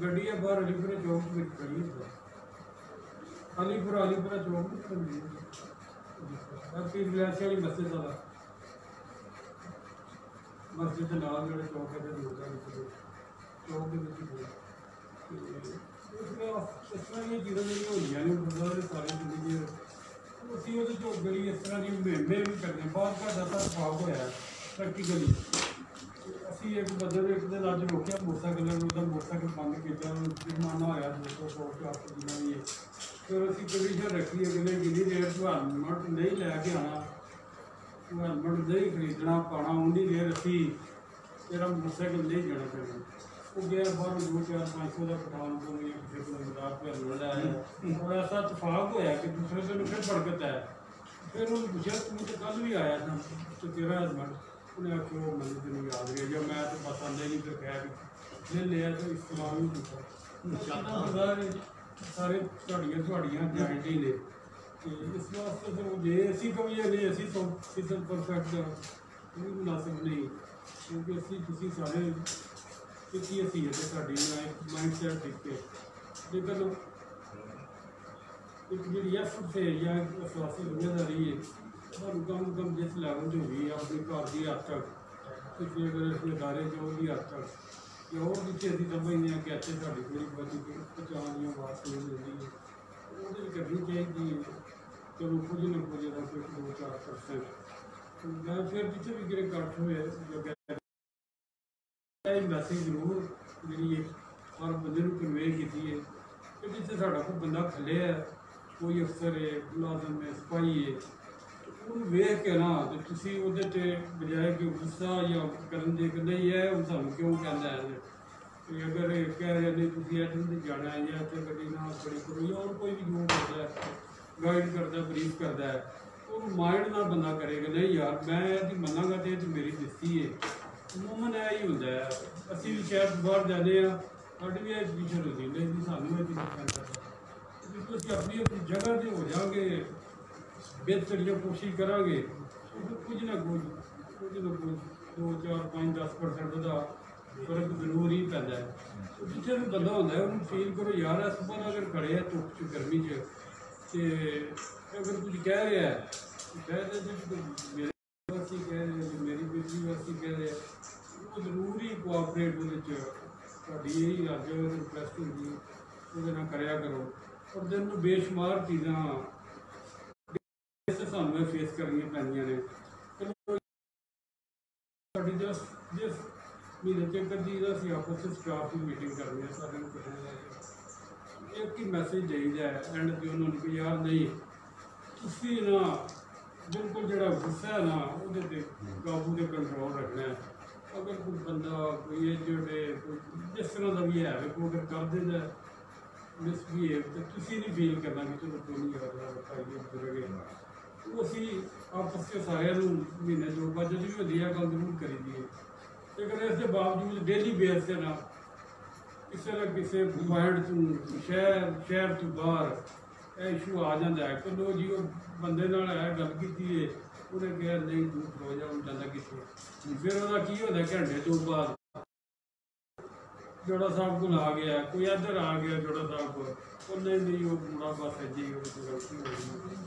ਗੱਡੀ ਹੈ ਬਾਹਰ ਅਲੀਪੁਰਾ ਚੌਕ ਵਿੱਚ ਖੜੀ ਹੈ ਅਲੀਪੁਰਾ ਚੌਕ ਵਿੱਚ ਖੜੀ ਹੈ ਫਿਰ ਰਿਲਾਇੰਸ ਵਾਲੀ ਮਸਜਿਦ ਦਾ ਮਸਜਿਦ ਦੇ ਨਾਲ ਜਿਹੜੇ ਚੌਕ ਹੈ ਤੇ ਚੌਕ ਦੇ ਵਿੱਚ ਇਸ ਤਰ੍ਹਾਂ ਦੀਆਂ ਚੀਜ਼ਾਂ ਜਿਹੜੀਆਂ ਹੁੰਦੀਆਂ ਨੇ ਬੰਦਾ ਦੇ ਸਾਰੇ ਜ਼ਿੰਦਗੀ ਅਸੀਂ ਉਹਦੇ 'ਚੋਂ ਗਲੀ ਇਸ ਤਰ੍ਹਾਂ ਦੀ ਮੁਹਿੰਮ ਵੀ ਕਰਦੇ ਹਾਂ। ਬਹੁਤ ਘੱਟ ਦਾ ਸੁਭਾਅ ਹੋਇਆ ਪ੍ਰੈਕਟੀਕਲੀ। ਅਸੀਂ ਇੱਕ ਬੰਦੇ ਨੂੰ ਇੱਕ ਦਿਨ ਅੱਜ ਰੋਕਿਆ ਮੋਟਰਸਾਈਕਲ ਨੂੰ ਉਹਦਾ ਮੋਟਰਸਾਈਕਲ ਬੰਦ ਕੀਤਾ ਜੁਰਮਾਨਾ ਹੋਇਆ 200-400 ਜਿੰਨਾ ਵੀ ਹੈ। ਫਿਰ ਅਸੀਂ ਕੰਡੀਸ਼ਨ ਰੱਖੀ ਹੈ ਕਿ ਜਿੰਨੀ ਦੇਰ ਹੈਲਮਟ ਨਹੀਂ ਲੈ ਕੇ ਆਉਣਾ ਹੈਲਮਟ ਨਹੀਂ ਖਰੀਦਣਾ ਪਾਉਣਾ ਉਨੀ ਦੇਰ ਅਸੀਂ ਜਿਹੜਾ ਮੋਟਰਸਾਈਕਲ ਨਹੀਂ ਜਾਣਾ ਪੈਣਾ। ਉਹ ਗਿਆ ਬਾਹਰ 200-400-500 ਦਾ ਪਠਾਨਕੋਟ ਜਾਂ ਕਿਸੇ ਕੋਲ ਮਜ਼ਾਕ ਕਰ ਲੈ ਆਇਆ ਔਰ ਐਸਾ ਇਤਫਾਕ ਹੋਇਆ ਕਿ ਦੂਸਰੇ ਦਿਨ ਫਿਰ ਭੜਕਤ ਹੈ। ਫਿਰ ਉਹਨੂੰ ਪੁੱਛਿਆ ਤੂੰ ਤਾਂ ਕੱਲ੍ਹ ਵੀ ਆਇਆ था तो तेरा हेलमेट ਉਹਨੇ ਆਖਿਆ ਉਹ ਮੈਨੂੰ ਤੈਨੂੰ ਯਾਦ ਰਿਹਾ ਜਾਂ ਮੈਂ ਤਾਂ ਬਸ ਆਉਂਦਾ ਹੀ ਨਹੀਂ ਫਿਰ ਖੈਰ ਲੈ ਲਿਆ ਤਾਂ ਇਸਤੇਮਾਲ ਨਹੀਂ ਕੀਤਾ। ਸਾਰੇ ਤੁਹਾਡੀਆਂ ਜੁਆਇੰਟ ਹੀ ਨੇ ਤੇ ਇਸ ਵਾਸਤੇ ਫਿਰ ਜੇ ਅਸੀਂ ਕਹੀਏ ਨਹੀਂ ਅਸੀਂ ਸਿੱਧਾ ਪਰਫੈਕਟ ਉਹ ਵੀ ਮੁਨਾਸਿਬ ਨਹੀਂ ਕਿਉਂਕਿ ਤੁਸੀਂ ਸਾਰੇ ਕਿਉਂਕਿ ਅਸੀਂ ਹੈ ਸਾਡੀ ਮਾਈਂਡ ਸੈਟ ਠੀਕ ਹੈ। ਲੇਕਿਨ ਇੱਕ ਜਿਹੜੀ ਐਫਰਟ ਹੈ ਜਾਂ ਅਹਿਸਾਸ ਜ਼ਿੰਮੇਦਾਰੀ ਹੈ ਤੁਹਾਨੂੰ ਕਮ ਜਿਸ ਲੈਵਲ 'ਤੇ ਹੋਈ ਆਪਣੇ ਘਰ ਦੀ ਹੱਦ ਤੱਕ ਤੁਸੀਂ ਅਗਰ ਇਸ ਅਦਾਰੇ 'ਚ ਉਹਦੀ ਹੱਦ ਤੱਕ ਜਾਂ ਹੋਰ ਜਿੱਥੇ ਅਸੀਂ ਸਮਝਦੇ ਹਾਂ ਕਿ ਇੱਥੇ ਸਾਡੀ ਥੋੜ੍ਹੀ ਬਹੁਤੀ ਪਛਾਣ ਦੀਆਂ ਆਵਾਜ਼ ਸੁਣੀ ਜਾਂਦੀ ਹੈ ਉਹਦੇ ਵਿੱਚ ਕਰਨੀ ਚਾਹੀਦੀ ਹੈ। ਚਲੋ ਕੁਝ ਨਾ ਕੁਝ ਦਾ ਕੋਈ 2-4% ਮੈਂ ਫਿਰ ਜਿੱਥੇ ਵੀ ਕਿਤੇ ਇਕੱਠ ਹੋਏ ਇਹ ਮੈਸੇਜ ਜ਼ਰੂਰ ਜਿਹੜੀ ਹੈ ਹਰ ਬੰਦੇ ਨੂੰ ਕਨਵੇ ਕੀਤੀ ਹੈ ਕਿ ਜਿੱਥੇ ਸਾਡਾ ਕੋਈ ਬੰਦਾ ਥੱਲੇ ਹੈ ਕੋਈ ਅਫਸਰ ਹੈ ਮੁਲਾਜ਼ਮ ਹੈ ਸਿਪਾਹੀ ਹੈ ਉਹਨੂੰ ਵੇਖ ਕੇ ਨਾ ਤੇ ਤੁਸੀਂ ਉਹਦੇ 'ਤੇ ਬਜਾਏ ਕਿ ਗੁੱਸਾ ਜਾਂ ਕਰਨ ਦੇ ਕਿ ਨਹੀਂ ਹੈ ਉਹ ਸਾਨੂੰ ਕਿਉਂ ਕਹਿੰਦਾ ਹੈ ਤੇ ਅਗਰ ਕਹਿ ਰਹੇ ਨੇ ਤੁਸੀਂ ਇੱਥੇ ਨਹੀਂ ਜਾਣਾ ਹੈ ਜਾਂ ਇੱਥੇ ਗੱਡੀ ਨਾਲ ਬੜੀ ਕਰੋ ਜਾਂ ਹੋਰ ਕੋਈ ਵੀ ਜੋ ਕਰਦਾ ਗਾਈਡ ਕਰਦਾ ਬਰੀਫ ਕਰਦਾ ਹੈ ਉਹਨੂੰ ਮਾਇੰਡ ਨਾਲ ਬੰਦਾ ਕਰੇਗਾ ਨਹੀਂ ਯਾਰ ਮੈਂ ਇਹਦੀ ਮੰਨਾਂਗਾ ਤੇ ਇਹ ਮੇਰੀ ਦਿੱਤੀ ਹੈ। ਮੂਮਨ ਇਹ ਹੀ ਹੁੰਦਾ ਹੈ ਅਸੀਂ ਵੀ ਸ਼ਾਇਦ ਬਾਹਰ ਜਾਂਦੇ ਹਾਂ ਸਾਡੀ ਵੀ ਐਜੂਕੇਸ਼ਨ ਹੁੰਦੀ ਨਹੀਂ ਜੀ ਸਾਨੂੰ ਇਹ ਚੀਜ਼ ਕਰਦਾ ਬਿਲਕੁਲ ਅਸੀਂ ਆਪਣੀ ਜਗ੍ਹਾ 'ਤੇ ਹੋ ਜਾਵਾਂਗੇ ਬਿਹਤਰ ਜਾਂ ਕੋਸ਼ਿਸ਼ ਕਰਾਂਗੇ ਕੁਝ ਨਾ ਕੁਝ 2-4-5-10% ਦਾ ਫਰਕ ਜ਼ਰੂਰ ਹੀ ਪੈਂਦਾ ਹੈ। ਜਿੱਥੇ ਨੂੰ ਬੰਦਾ ਹੁੰਦਾ ਹੈ ਉਹਨੂੰ ਫੀਲ ਕਰੋ ਯਾਰ ਇਸ ਬਾਰ ਅਗਰ ਖੜੇ ਹੈ ਧੁੱਪ 'ਚ ਗਰਮੀ 'ਚ ਤੇ ਅਗਰ ਕੁਝ ਕਹਿ ਰਿਹਾ ਹੈ ਕਹਿ ਦੇ ਮੇਰੇ ਵਾਸਤੇ ਕਹਿ ਰਹੇ ਮੇਰੀ ਬੇਟੀ ਵਾਸਤੇ ਕਹਿ ਰਹੇ ਉਹ ਜ਼ਰੂਰ ਹੀ ਕੋਆਪਰੇਟ ਉਹਦੇ 'ਚ ਤੁਹਾਡੀ ਇਹੀ ਅੱਜ ਰਿਕੁਐਸਟ ਹੁੰਦੀ ਉਹਦੇ ਨਾਲ ਕਰਿਆ ਕਰੋ। ਔਰ ਦਿਨ ਨੂੰ ਬੇਸ਼ੁਮਾਰ ਚੀਜ਼ਾਂ ਸਾਨੂੰ ਫੇਸ ਕਰਨੀਆਂ ਪੈਂਦੀਆਂ ਨੇ। ਸਾਡੀ ਜਿਸ ਮਹੀਨੇ 'ਚ ਇੱਕ ਅੱਧੀ ਦਾ ਅਸੀਂ ਆਪਸ 'ਚ ਸਟਾਫ ਦੀ ਮੀਟਿੰਗ ਕਰਨੀ ਹੈ ਸਾਰਿਆਂ ਨੂੰ ਇਕੱਠੇ ਇੱਕ ਹੀ ਮੈਸੇਜ ਦੇਈਦਾ ਹੈ ਐਂਡ 'ਤੇ ਉਹਨਾਂ ਨੂੰ ਕਿ ਯਾਰ ਨਹੀਂ ਤੁਸੀਂ ਨਾ ਬਿਲਕੁਲ ਜਿਹੜਾ ਗੁੱਸਾ ਹੈ ਨਾ ਉਹਦੇ 'ਤੇ ਕਾਬੂ 'ਤੇ ਕੰਟਰੋਲ ਰੱਖਣਾ ਹੈ। ਅਗਰ ਕੋਈ ਬੰਦਾ ਕੋਈ ਏਜਡ ਹੈ ਕੋਈ ਜਿਸ ਤਰ੍ਹਾਂ ਦਾ ਵੀ ਹੈ ਕੋਈ ਅਗਰ ਕਰ ਦਿੰਦਾ ਮਿਸਬੀਹੇਵ ਤਾਂ ਤੁਸੀਂ ਨਹੀਂ ਫੀਲ ਕਰਨਾ ਕਿ ਚਲੋ ਕੋਈ ਨਹੀਂ ਕਰਦਾ ਖਾਈਏ ਬਜ਼ੁਰਗ ਉਹ ਅਸੀਂ ਆਪਸ 'ਚ ਸਾਰਿਆਂ ਨੂੰ ਮਹੀਨੇ 'ਚ ਬਜਟ ਵੀ ਹੁੰਦੀ ਹੈ ਗੱਲ ਜ਼ਰੂਰ ਕਰੀ ਦੀ ਹੈ। ਲੇਕਿਨ ਇਸ ਦੇ ਬਾਵਜੂਦ ਡੇਲੀ ਬੇਸ 'ਤੇ ਨਾ ਕਿਸੇ ਨਾ ਕਿਸੇ ਪੁਆਇੰਟ ਤੋਂ ਸ਼ਹਿਰ ਤੋਂ ਬਾਹਰ ਇਹ ਇਸ਼ੂ ਆ ਜਾਂਦਾ ਹੈ ਕਿ ਲੋ ਜੀ ਉਹ ਬੰਦੇ ਨਾਲ ਇਹ ਗੱਲ ਕੀਤੀ ਹੈ ਉਹਨੇ ਕਿਹਾ ਨਹੀਂ ਤੂੰ ਖਲੋ ਜਾ ਉਹ ਜਾਂਦਾ ਕਿੱਥੇ ਫਿਰ ਉਹਦਾ ਕੀ ਹੁੰਦਾ ਘੰਟੇ ਤੋਂ ਬਾਅਦ ਜੋੜਾ ਸਾਹਿਬ ਕੋਲ ਆ ਗਿਆ ਕੋਈ ਇੱਧਰ ਆ ਗਿਆ ਜੋੜਾ ਸਾਹਿਬ ਕੋਲ नहीं वो मुड़ा बस है जी गलती हो गई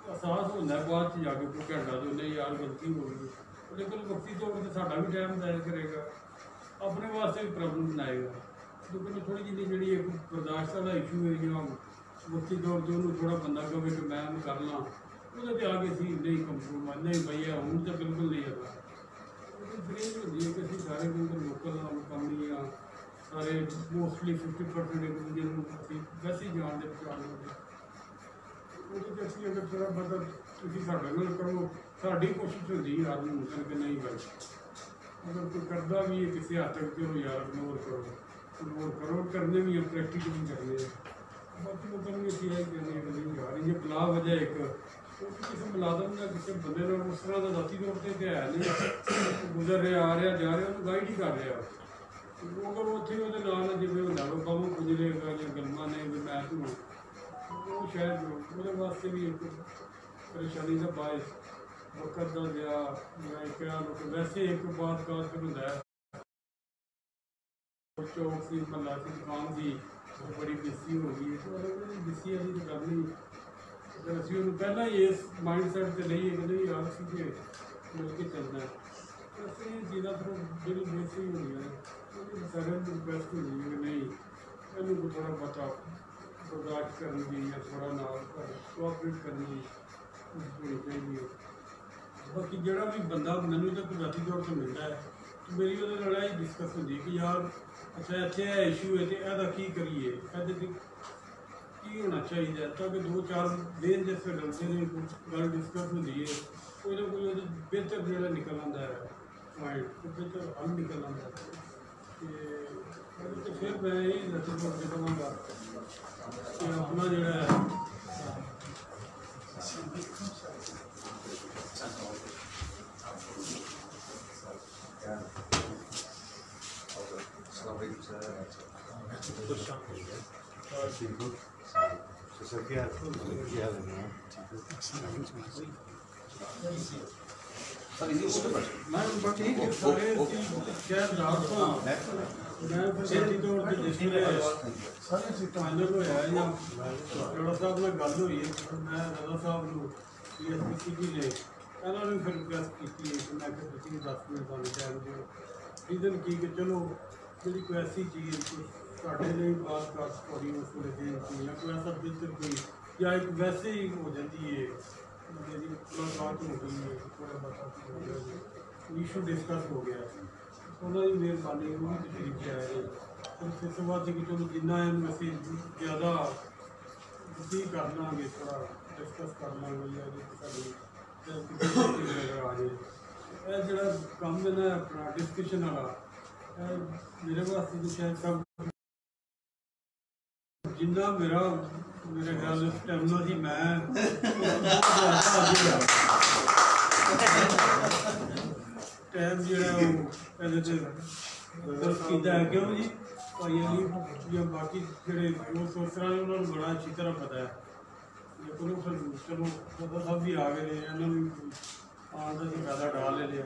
एहसास होता है बाद जाके कोई घंटा तो नहीं यार गलती हो गई लेकिन वक्ती तौर पर साਡਾ भी टाइम ज़ाया करेगा अपने वास्ते भी प्रॉब्लम बनाएगा लेकिन थोड़ी जी जी एक बर्दाश्त वाला इशू है या वक्ती तौर पर उन्होंने थोड़ा बंदा कहे कि मैं कर ला वो आगे सी नहीं कंप्रोमाइज नहीं भैया हूँ तो बिल्कुल नहीं है फ्रेज होती है कि असं सारे लोकल कम नहीं आ सारे मोस्टली 50% एक दूजे को वैसे ही जानते पहचानते वो असं अगर थोड़ा मतलब तुम साढ़े नाल करो साड़ी कोशिश होती है आदमी मुमकिन कि नहीं गल अगर कोई करता भी है किसी हद तक चलो यार इग्नोर करो करने भी प्रैक्टिकली करने बाकी लोगों ने यही है कि नहीं यार ये बला वजह एक किसी मुलाजम या किसी बंदे ने उस तरह का जाती तौर पर है नहीं गुजर रहा आ रहा जा रहा उन्होंने गाइड ही कर रहा अगर उत्थे वो जिम्मे ला लो कम गुजरेगा या गलमा ने भी मैं तू वो शायद वो वास्ते भी एक परेशानी का बायस वक्त का गया या क्या लोग वैसे एक बात का होंगे चौक सी महला सी दुकान की बड़ी बिस्सी हो गई तो बिस्सी वाली तो गल नहीं अगर असं उन्होंने पहला ही इस माइंड सैट से नहीं है कि नहीं यार असी कि मिल के चलना है तो असं ये चीज़ा फिर बड़ी बेसी होंगे सारे रिक्वेस्ट होंगी कि नहीं इन्हों को थोड़ा बता बर्दाश्त करनी की या थोड़ा नाल कोऑपरेट करनी होनी चाहिए बाकी जोड़ा भी बंदा मैंने तो जाती तौर पर मिलता है तो मेरी वो लड़ाई डिस्कस होती कि यार अच्छा इतने है इशू है तो यदा की करिए की होना चाहिए ताकि 2-4 दिन जिस डलते हैं गल डिस्कस होती है कोई ना कोई बेहतर जोड़ा निकल आता है पॉइंट तो बेहतर हल निकल आता है तो फिर मैं यही जाती तौर पर कहूँगा कि अपना जोड़ा फाइनल होया या जोड़ा साहब ने गल हुई है मैं रजा साहब DSP ने इन्होंने फिर रिक्वेस्ट की है कि मैं 10 मिनट का टाइम दो रीजन की कि चलो जी कोई ऐसी चीज़ साढ़े लिए बात कर थोड़ी उस वे देन की या कोई ऐसा बेहतर कोई या एक वैसे ही हो जाती है मेरी मुलाकात हो गई है थोड़ा बहुत हो गया इशू डिस्कस हो गया उन्होंने मेहरबानी वो भी तशरीफ से आए फिर फिर बाद कि चलो जिन्ना वैसे ज़्यादा जी कर लाँगे थोड़ा डिस्कस कर लाँगे या आ जाए जो काम है ना अपना डिस्कशन वाला मेरे वास्ते तो शायद सब जिन्ना मेरे ख्याल स्टैमिना थी मैं टाइम जो है क्यों जी भाई या बाकी जोड़े दोस्त उन्होंने बड़ा अच्छी तरह पता है लेकिन फिर चलो सब भी आ गए इन्होंने आने का पैसा डाल ले लिया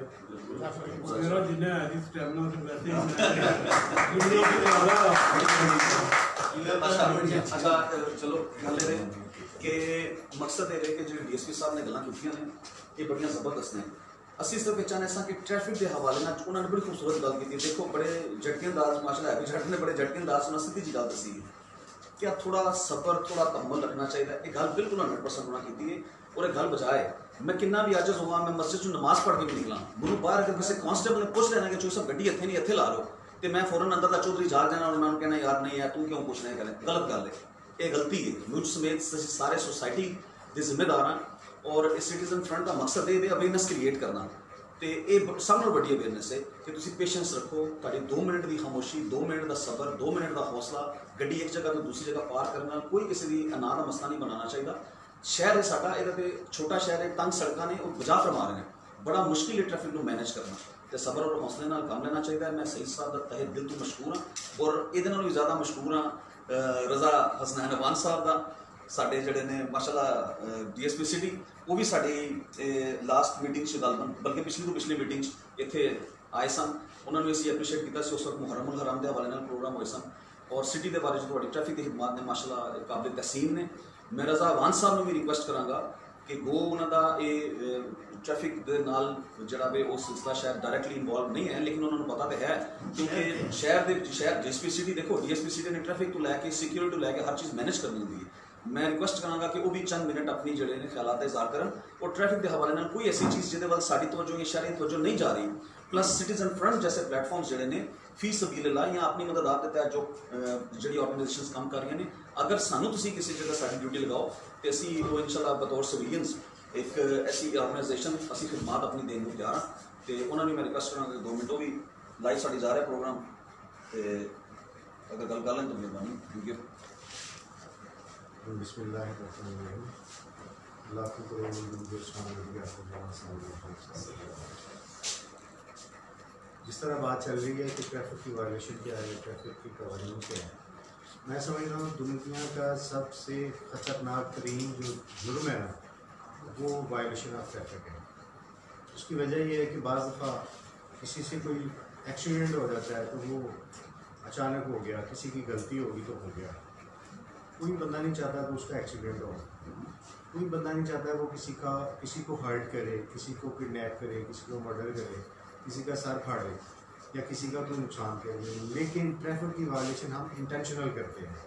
मेरा जिन्हें है जी स्टैमिना तो वैसे अच्छा चलो गल कि मकसद ये कि जो DSP साहब ने गल्लां कीतियां ने ये बड़ियां जबरदस्त ने असीं सिर्फ चाहते हैं कि ट्रैफिक के हवाले नाल उन्होंने बड़ी खूबसूरत गल की देखो बड़े झटके अंदाज माशाअल्लाह है झट ने बड़े झटके अंदाज में सीधी जी गल दसी है क्या थोड़ा सबर थोड़ा तहम्मुल रखना चाहिए ये गल बिल्कुल 100% उन्होंने की है और एक गल बजाए मैं कितना भी आजिज़ हुआ मैं मस्जिद चो नमाज पढ़ के भी निकला गुरु बाहर अगर किसी कांस्टेबल ने पूछ लेना कि चो सब गड्डी इत्थे नहीं इत्थे ला लो तो मैं फौरन अंदर का चौधरी जा देना और मैं कहना यार नहीं यार तू क्यों पूछ रहे करें गलत गल है ये गलती है मुझ समेत सारे सोसाइटी के जिम्मेदार हैं और इस सिटीजन फ्रंट का मकसद ये अवेयरनेस क्रिएट करना तो ये सब नाल बड़ी अवेयरनेस है कि तुम पेशेंस रखो ताकि 2 मिनट की खामोशी 2 मिनट का सबर 2 मिनट का हौसला गड्डी एक जगह तो दूसरी जगह पार करना कोई किसी की अना का मसला नहीं बनाना चाहिए शहर है साडा ये छोटा शहर है तंग सड़क ने बजा फरमा रहे हैं बड़ा मुश्किल है ट्रैफिक को मैनेज करना तो सबर और हौसले नाल काम लेना चाहिए मैं सईद साहब का तहे दिल तो मशहूर हाँ और ये भी ज़्यादा मशहूर हाँ रजा हसनैन अवान साहब का साढ़े जड़े ने माशाअल्लाह DSP सिटी वो भी साड़ी लास्ट मीटिंग से गल बल्कि पिछली तो पिछली मीटिंग इतने आए सन उन्होंने असी एप्रीशिएट किया उस वक्त मुहर्रम उल हराम के हवाले प्रोग्राम होए सन और सिटी के बारे जो ट्रैफिक की खिदमत ने माशाल्लाह काबिल तहसीन ने। मैं रज़ा वान साहब ने भी रिक्वेस्ट कराँगा कि गो उन्होंने ये ट्रैफिक के नाल जरा वे वो सिलसिला शायद डायरैक्टली इन्वॉल्व नहीं है, लेकिन उन्होंने पता तो है क्योंकि शहर DSP सिटी देखो DSP सिटी ने ट्रैफिक तो लैके सिक्योरिटी तो लैके हर चीज़ मैनेज करनी होंगी है। मैं रिक्वेस्ट कराँगा कि वो भी चंद मिनट अपनी जड़े ने ख्यालात इज़हार करन और ट्रैफिक के हवाले नाल कोई ऐसी चीज़ जिहदे वाल साडी तवज्जो या शहरी तवज्जो नहीं जा रही, प्लस सिटीजन फ्रंट जैसे प्लेटफॉर्म्स जड़े ने फी सबीलिल्लाह या अपनी मदद आप देता है जो जी ऑर्गेनाइजेशंस काम कर रही हैं, अगर सानू तुसी किसी जगह साडी ड्यूटी लगाओ तो असी वो इंशाल्लाह बतौर सिविलियंस एक ऐसी ऑर्गेनाइजेशन असी खिदमत अपनी देने को तैयार हाँ। तो उन्होंने मैं रिक्वेस्ट कराँगा 2 मिनट भी लाइव साड़ी जा रहा है प्रोग्राम, तो अगर गल कर लें तो मेहरबानी। Thank you. बिस्मिल्लाहिर्रहमानिर्रहीम। लाखों करोड़ों जिस तरह बात चल रही है कि ट्रैफिक की वायलेशन क्या है, ट्रैफिक की कवानीन क्या है, मैं समझ रहा हूँ दुनिया का सबसे ख़तरनाक तरीन जो जुर्म है ना वो वायलेशन ऑफ ट्रैफिक है। उसकी वजह यह है कि बाज़ दफ़ा किसी से कोई एक्सीडेंट हो जाता है तो वो अचानक हो गया, किसी की गलती होगी तो हो गया। कोई बंदा नहीं चाहता कि उसका एक्सीडेंट हो, कोई बंदा नहीं चाहता वो किसी को हर्ट करे, किसी को किडनैप करे, किसी को मर्डर करे, किसी का सर फाड़े या किसी का कोई नुकसान करे। लेकिन ट्रैफिक की वायलेशन हम इंटेंशनल करते हैं।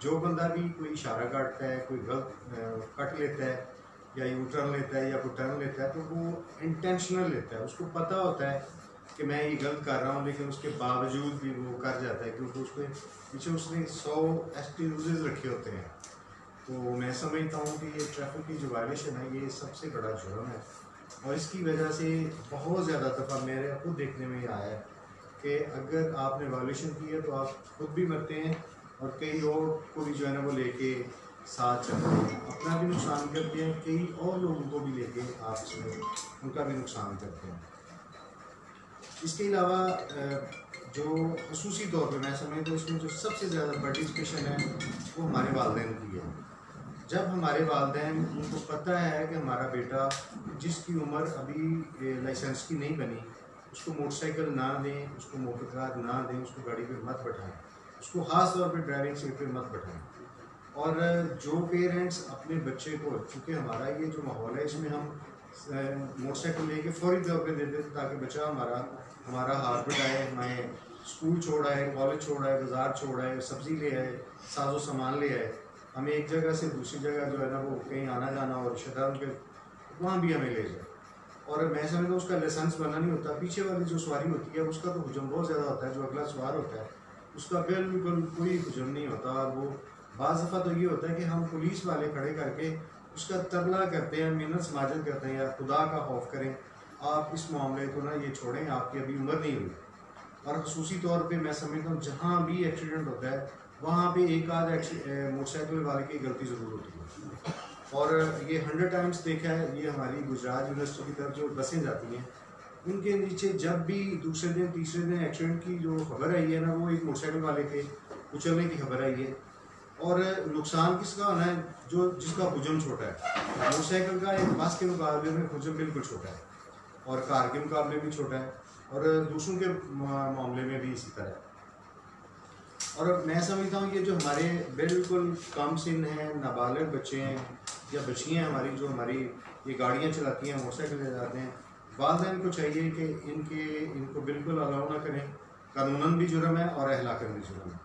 जो बंदा भी कोई इशारा काटता है, कोई गलत कट लेता है या यू टर्न लेता है या कोई टर्न लेता है तो वो इंटेंशनल लेता है। उसको पता होता है कि मैं ये गलत कर रहा हूँ, लेकिन उसके बावजूद भी वो कर जाता है क्योंकि उसके पीछे उसने 100 एक्सक्यूजेज रखे होते हैं। तो मैं समझता हूँ कि ये ट्रैफिक की जो वायलेशन है ये सबसे बड़ा जुर्म है और इसकी वजह से बहुत ज़्यादा दफ़ा मेरे खुद देखने में आया है कि अगर आपने वायलेशन की है तो आप खुद भी मरते हैं और कई और को भी जो है ना वो लेके साथ चलते हैं, अपना भी नुकसान करते हैं, कई और लोगों को भी लेके आपस में उनका भी नुकसान करते हैं। इसके अलावा जो खसूसी तौर पे मैं समझता हूँ इसमें जो सबसे ज़्यादा पार्टिसिपेशन है वो हमारे वालिदैन की है। जब हमारे वालिदैन उनको पता है कि हमारा बेटा जिसकी उम्र अभी लाइसेंस की नहीं बनी, उसको मोटरसाइकिल ना दें, उसको मोटर कार ना दें, उसको गाड़ी पे मत बैठाएं, उसको ख़ास तौर पे ड्राइविंग सीट पे मत बैठाएं। और जो पेरेंट्स अपने बच्चे को, चूँकि हमारा ये जो माहौल है इसमें हम मोटरसाइकिल लेके फौरी तौर पे दे देते ताकि बच्चा हमारा हाथ बढ़ाए, हमें स्कूल छोड़ आए, कॉलेज छोड़ आए, बाज़ार छोड़ आए, सब्ज़ी ले आए, साजो सामान ले आए, हमें एक जगह से दूसरी जगह जो है ना वो कहीं आना जाना और रिश्तेदारों के वहाँ भी हमें ले जाए। और मैं समझता हूँ उसका लाइसेंस बनना नहीं होता, पीछे वाली जो सवारी होती है उसका तो हुजूम बहुत ज़्यादा होता है, जो अगला सवार होता है उसका बिल्कुल कोई हुजूम नहीं होता। और वो बाज़ दफ़ा तो ये होता है कि हम पुलिस वाले खड़े करके उसका तरला करते हैं, मिन्नत समाजत करते हैं, या खुदा का खौफ करें, आप इस मामले को ना ये छोड़ें, आपकी अभी उम्र नहीं हुई। और खसूसी तौर पे मैं समझता हूँ जहाँ भी एक्सीडेंट होता है वहाँ पे एक आध मोटरसाइकिल वाले की गलती ज़रूर होती है। और ये 100 टाइम्स देखा है, ये हमारी गुजरात यूनिवर्सिटी की तरफ जो बसें जाती हैं उनके नीचे जब भी दूसरे दिन तीसरे दिन एक्सीडेंट की जो खबर आई है ना वो एक मोटरसाइकिल वाले के कुचलने की खबर आई है। और नुकसान किसका होना है? जो जिसका हुजम छोटा है। मोटरसाइकिल का एक बस के मुकाबले में हुजम बिल्कुल छोटा है और कार के मुकाबले भी छोटा है और दूसरों के मामले में भी इसी तरह। और मैं समझता हूँ ये जो हमारे बिल्कुल कम सिन हैं, नाबालिग बच्चे हैं या बच्चियाँ हमारी जो हमारी ये गाड़ियाँ चलाती हैं, मोटरसाइकिल ले जाते हैं, वालिदैन को चाहिए कि इनको बिल्कुल अलाउ ना करें। कानूनन भी जुर्म है और अहलाकन भी जुर्म है।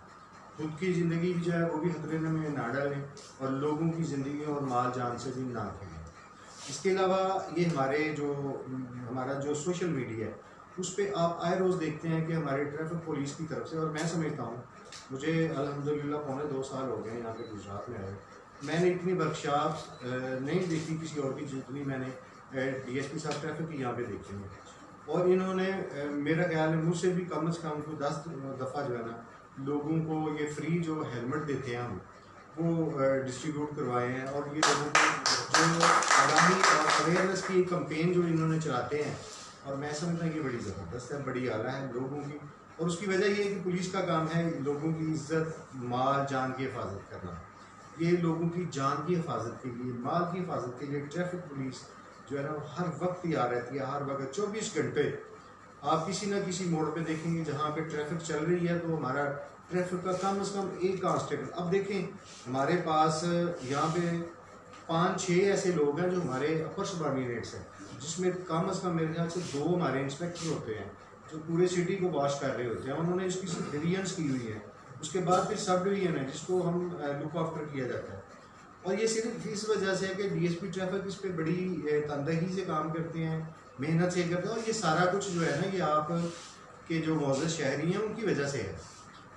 खुद की ज़िंदगी भी जो है वो भी खतरे में ना डालें और लोगों की ज़िंदगी और माल जान से भी ना खेलें। इसके अलावा ये हमारा जो सोशल मीडिया है उस पर आप आए रोज़ देखते हैं कि हमारे ट्रैफिक पुलिस की तरफ से, और मैं समझता हूँ मुझे अल्हम्दुलिल्लाह 2.25 साल हो गए यहाँ पे गुजरात में आए, मैंने इतनी वर्कशॉप्स नहीं देखी किसी और की जितनी मैंने DSP साहब ट्रैफिक की यहाँ पे देखी है। और इन्होंने मेरा ख्याल है मुझसे भी कम से कम 10 दफ़ा जो है ना लोगों को ये फ्री जो हेलमेट देते हैं हम वो डिस्ट्रीब्यूट करवाए हैं। और ये लोगों को जो आगामी और अवेयरनेस की कैंपेन जो इन्होंने चलाते हैं, और मैं समझता हूँ कि बड़ी ज़बरदस्त है, बड़ी आला है लोगों की। और उसकी वजह ये है कि पुलिस का काम है लोगों की इज्जत, माल, जान की हिफाजत करना। ये लोगों की जान की हिफाजत के लिए, माल की हिफाजत के लिए ट्रैफिक पुलिस जो है ना हर वक्त तैयार रहती है, हर वक्त 24 घंटे। आप किसी ना किसी मोड़ पे देखेंगे जहाँ पे ट्रैफिक चल रही है तो हमारा ट्रैफिक का कम से कम एक कांस्टेबल। अब देखें हमारे पास यहाँ पे 5-6 ऐसे लोग हैं जो हमारे अपर सबॉर्डिनेट्स हैं, जिसमें कम से कम मेरे ख्याल से 2 हमारे इंस्पेक्टर होते हैं जो पूरे सिटी को वॉश कर रहे होते हैं। उन्होंने इसकी डिवीजन्स की हुई है, उसके बाद फिर सब डिवीजन है जिसको हम लुक आफ्टर किया जाता है। और ये सिर्फ इस वजह से है कि डीएसपी ट्रैफिक इस पर बड़ी तनदेही से काम करते हैं, मेहनत से करते हैं। और ये सारा कुछ जो है ना, ये आप के जो मौजूद शहरी हैं उनकी वजह से है।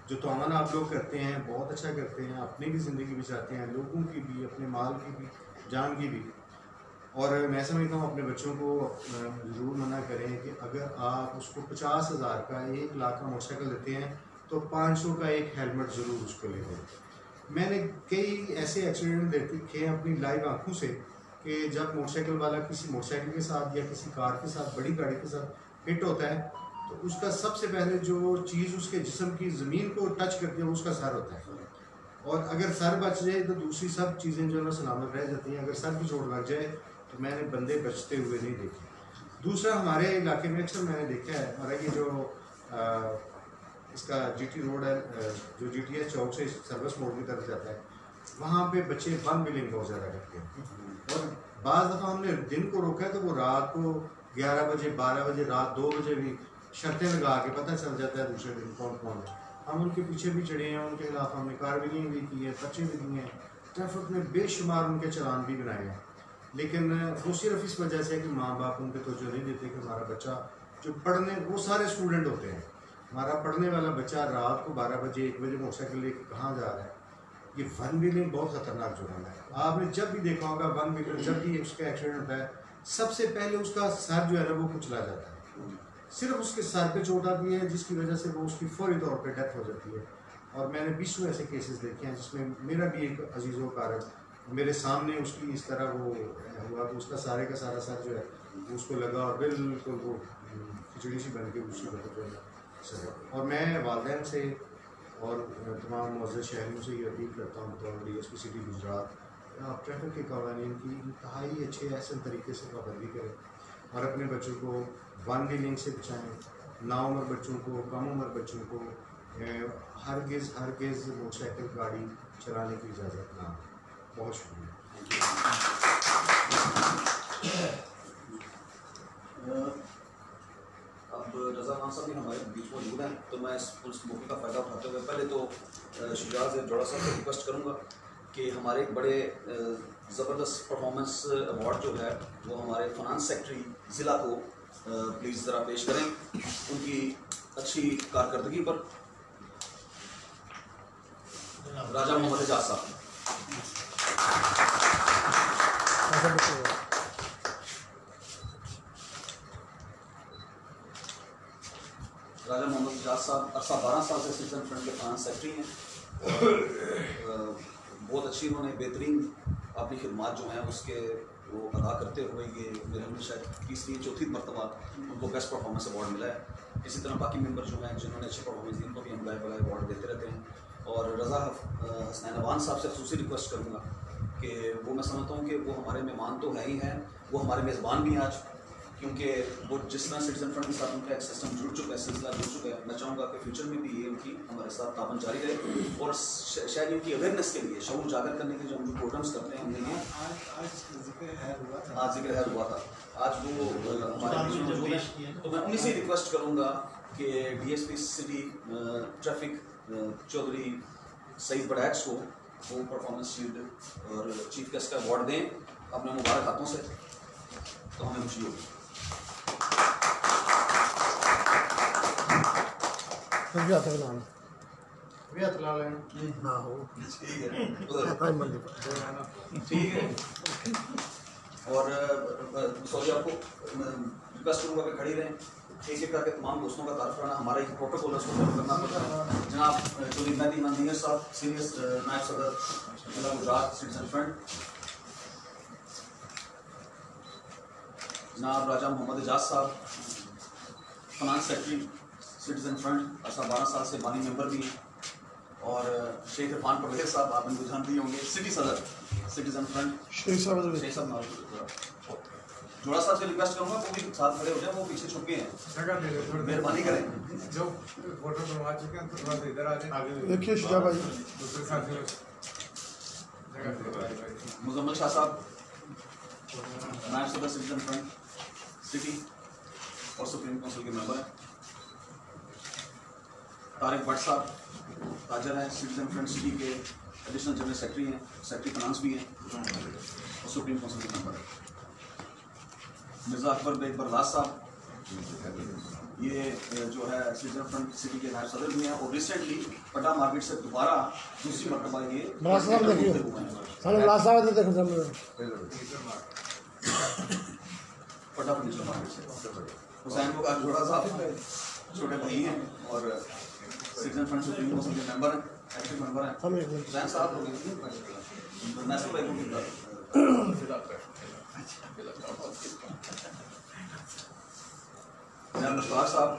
जो तावन आप लोग करते हैं बहुत अच्छा करते हैं, अपनी भी ज़िंदगी बचाते हैं, लोगों की भी, अपने माल की भी, जान की भी। और मैं समझता हूँ अपने बच्चों को ज़रूर मना करें कि अगर आप उसको 50,000 का 1 लाख का मोटरसाइकिल देते हैं तो 500 का एक हेलमेट ज़रूर उसको ले दें। मैंने कई ऐसे एक्सीडेंट देखे हैं अपनी लाइव आंखों से कि जब मोटरसाइकिल वाला किसी मोटरसाइकिल के साथ या किसी कार के साथ, बड़ी गाड़ी के साथ हिट होता है तो उसका सबसे पहले जो चीज़ उसके जिस्म की ज़मीन को टच करती है वो उसका सर होता है। और अगर सर बच जाए तो दूसरी सब चीज़ें जो है सलामत रह जाती हैं। अगर सर की चोट लग जाए तो मैंने बंदे बचते हुए नहीं देखे। दूसरा, हमारे इलाके में अक्सर मैंने देखा है, हमारा ये जो इसका जीटी रोड है, जो जीटीएस चौक से सर्विस मोड़ की तरफ जाता है, वहाँ पे बच्चे वन व्हीलिंग बहुत ज़्यादा करते हैं। और बाज़ दफ़ा हमने दिन को रोका है तो वो रात को 11 बजे, 12 बजे, रात 2 बजे भी शर्तें लगा के पता चल जाता है दूसरे दिन कौन कौन है। हम उनके पीछे भी चढ़े हैं, उनके खिलाफ हमने कार्रवाई भी की है, पर्चे भी दिए हैं, ट्रैफिक में बेशुमार उनके चलान भी बनाए हैं। लेकिन वो सिर्फ इस वजह से है कि माँ बाप उन पर तवज्जो नहीं देते कि हमारा बच्चा जो पढ़ने, वो सारे स्टूडेंट होते हैं, हमारा पढ़ने वाला बच्चा रात को 12 बजे 1 बजे मोटरसाइकिल लेके कहाँ जा रहा है। ये वन व्हीलिंग बहुत ख़तरनाक जुर्म है। आपने जब भी देखा होगा वन व्हीलर जब भी उसका एक्सीडेंट होता है सबसे पहले उसका सर जो है ना वो कुचला जाता है, सिर्फ उसके सर पे चोट आती है जिसकी वजह से वो उसकी फौरी तौर पे डेथ हो जाती है। और मैंने 20 ऐसे केसेस देखे हैं जिसमें मेरा भी एक अजीज़ो कारक मेरे सामने उसकी इस तरह वो हुआ कि उसका सारे का सारा सर जो है उसको लगा और बिल्कुल वो खिचड़ी सी बन के उसकी वजह जो है सर। और मैं वालिदैन से और तमाम मौजूद शहरियों से ये अपील करता हूँ तो DSP सिटी गुजरात, आप ट्रैफिक के कवानीन की इंतहाई अच्छे ऐसे तरीके से पाबंदी करें और अपने बच्चों को वन व्हीलिंग से बचाएँ। नाउम्र बच्चों को, कम उम्र बच्चों को हरगिज़ मोटरसाइकिल गाड़ी चलाने की इजाज़त ना। बहुत शुक्रिया। अब रज़ा खान साहब भी हमारे बीच मौजूद हैं, तो मैं उस मौके का फ़ायदा उठाते हुए पहले तो शुजात जोड़ा साहब से रिक्वेस्ट करूँगा कि हमारे एक बड़े ज़बरदस्त परफॉर्मेंस अवार्ड जो है वो हमारे फाइनेंस सेक्रेटरी ज़िला को प्लीज़ ज़रा पेश करें उनकी अच्छी कारकर्दगी पर। राजा मोहम्मद एजाज साहब। राजा मोहम्मद एजाज साहब अरसा 12 साल से सिटीजन फ्रंट के फाइनेंस सेक्रेटरी हैं। बहुत अच्छी उन्होंने बेहतरीन अपनी खिदमात जो हैं उसके वो अदा करते हुए ये मेरे हमने शायद तीसरी चौथी मरतबा उनको बेस्ट परफॉर्मेंस अवार्ड मिला है। इसी तरह बाकी मेंबर जो हैं जिन्होंने अच्छी परफॉर्मेंस दी उनको भी हम लाइव अवार्ड देते रहते हैं। और रज़ा हसनैन अवान साहब से खसूसी रिक्वेस्ट करूँगा कि वो मैं समझता हूँ कि वो हमारे मेहमान तो है ही हैं, वो हमारे मेज़बान भी हैं आज, क्योंकि वो जिस तरह सिटीजन फ्रंट के साथ उनका एक सिस्टम जुड़ चुका है, सिलसिला जुड़ चुका है। मैं चाहूँगा कि फ्यूचर में भी ये उनकी हमारे साथ ताबन जारी रहे और शायद उनकी अवेयरनेस के लिए, शऊर उजागर करने के लिए जो हम प्रोग्राम्स करते हैं हमने आज जिक्र हैर हुआ था, आज वो हमारे बीच में मौजूद है। तो मैं उन्हीं से रिक्वेस्ट करूँगा कि DSP city traffic Chaudhry Saeed बड़ैक्स को वो परफॉर्मेंस शील्ड और चीफ गेस्ट का अवार्ड दें अपने मुबारक हाथों से, तो हमें खुशी होगी। ठीक है। और सॉरी आपको रिक्वेस्ट करूँगा कि खड़ी रहें, एक एक करके तमाम दोस्तों का तारुफ कराना हमारा एक प्रोटोकॉल है, उसको फॉलो करना पड़ता है। जनाब चौधरी मेहदी मंदीर साहब सीनियर नायब सदर जिला गुजरात सिटीजन फ्रंट, जनाब राजा मोहम्मद एजाज साहब फाइनेंस सेक्रेटरी सिटीजन फ्रंट अरसा 12 साल से बानी मेंबर भी, और शेख इरफान परवेज साहब आप इनको जानते ही होंगे, सिटी सदर सिटीजन फ्रंट शेख साहब जोड़ा साहब से रिक्वेस्ट करूंगा वो भी साथ खड़े हो जाए, वो पीछे छुपे हैं, जगह दे दो थोड़ी, मेहरबानी करें। जो फोटो बनवा चुके हैं तो थोड़ा सा इधर आ जाए। देखिए शुजा भाई, दूसरे साथियों जगह दे दो भाई। मुजम्मल शाह साहब, नायब सदर सिटीजन फ्रंट सिटी और सुप्रीम काउंसिल के मेंबर हैं। तारिक भट्ट साहब ताजर हैं, सिटीजन फ्रंट सिटी के एडिशनल जनरल सेक्रेटरी हैं, सेक्रेटरी फाइनेंस भी हैं और सुप्रीम काउंसिल के मेंबर हैं। मिर्ज़ा अकबर बेग बरलास साहब, ये जो है सिटीजन फ्रंट सिटी के नायब सदर भी हैं और रिसेंटली पटा मार्केट से दोबारा दूसरी मरतबा ये बरास साहब देखिए, सामने बरास साहब देखो सामने, पटा फर्नीचर मार्केट से हुसैन को जोड़ा साहब छोटे भाई हैं और सिटीजन फ्रंट सुप्रीम काउंसिल के मेंबर हैं, एक्टिव मेंबर हैं। हम एक मिनट, हुसैन साहब लोग नेशनल बैंक की मुश्ताक साहब,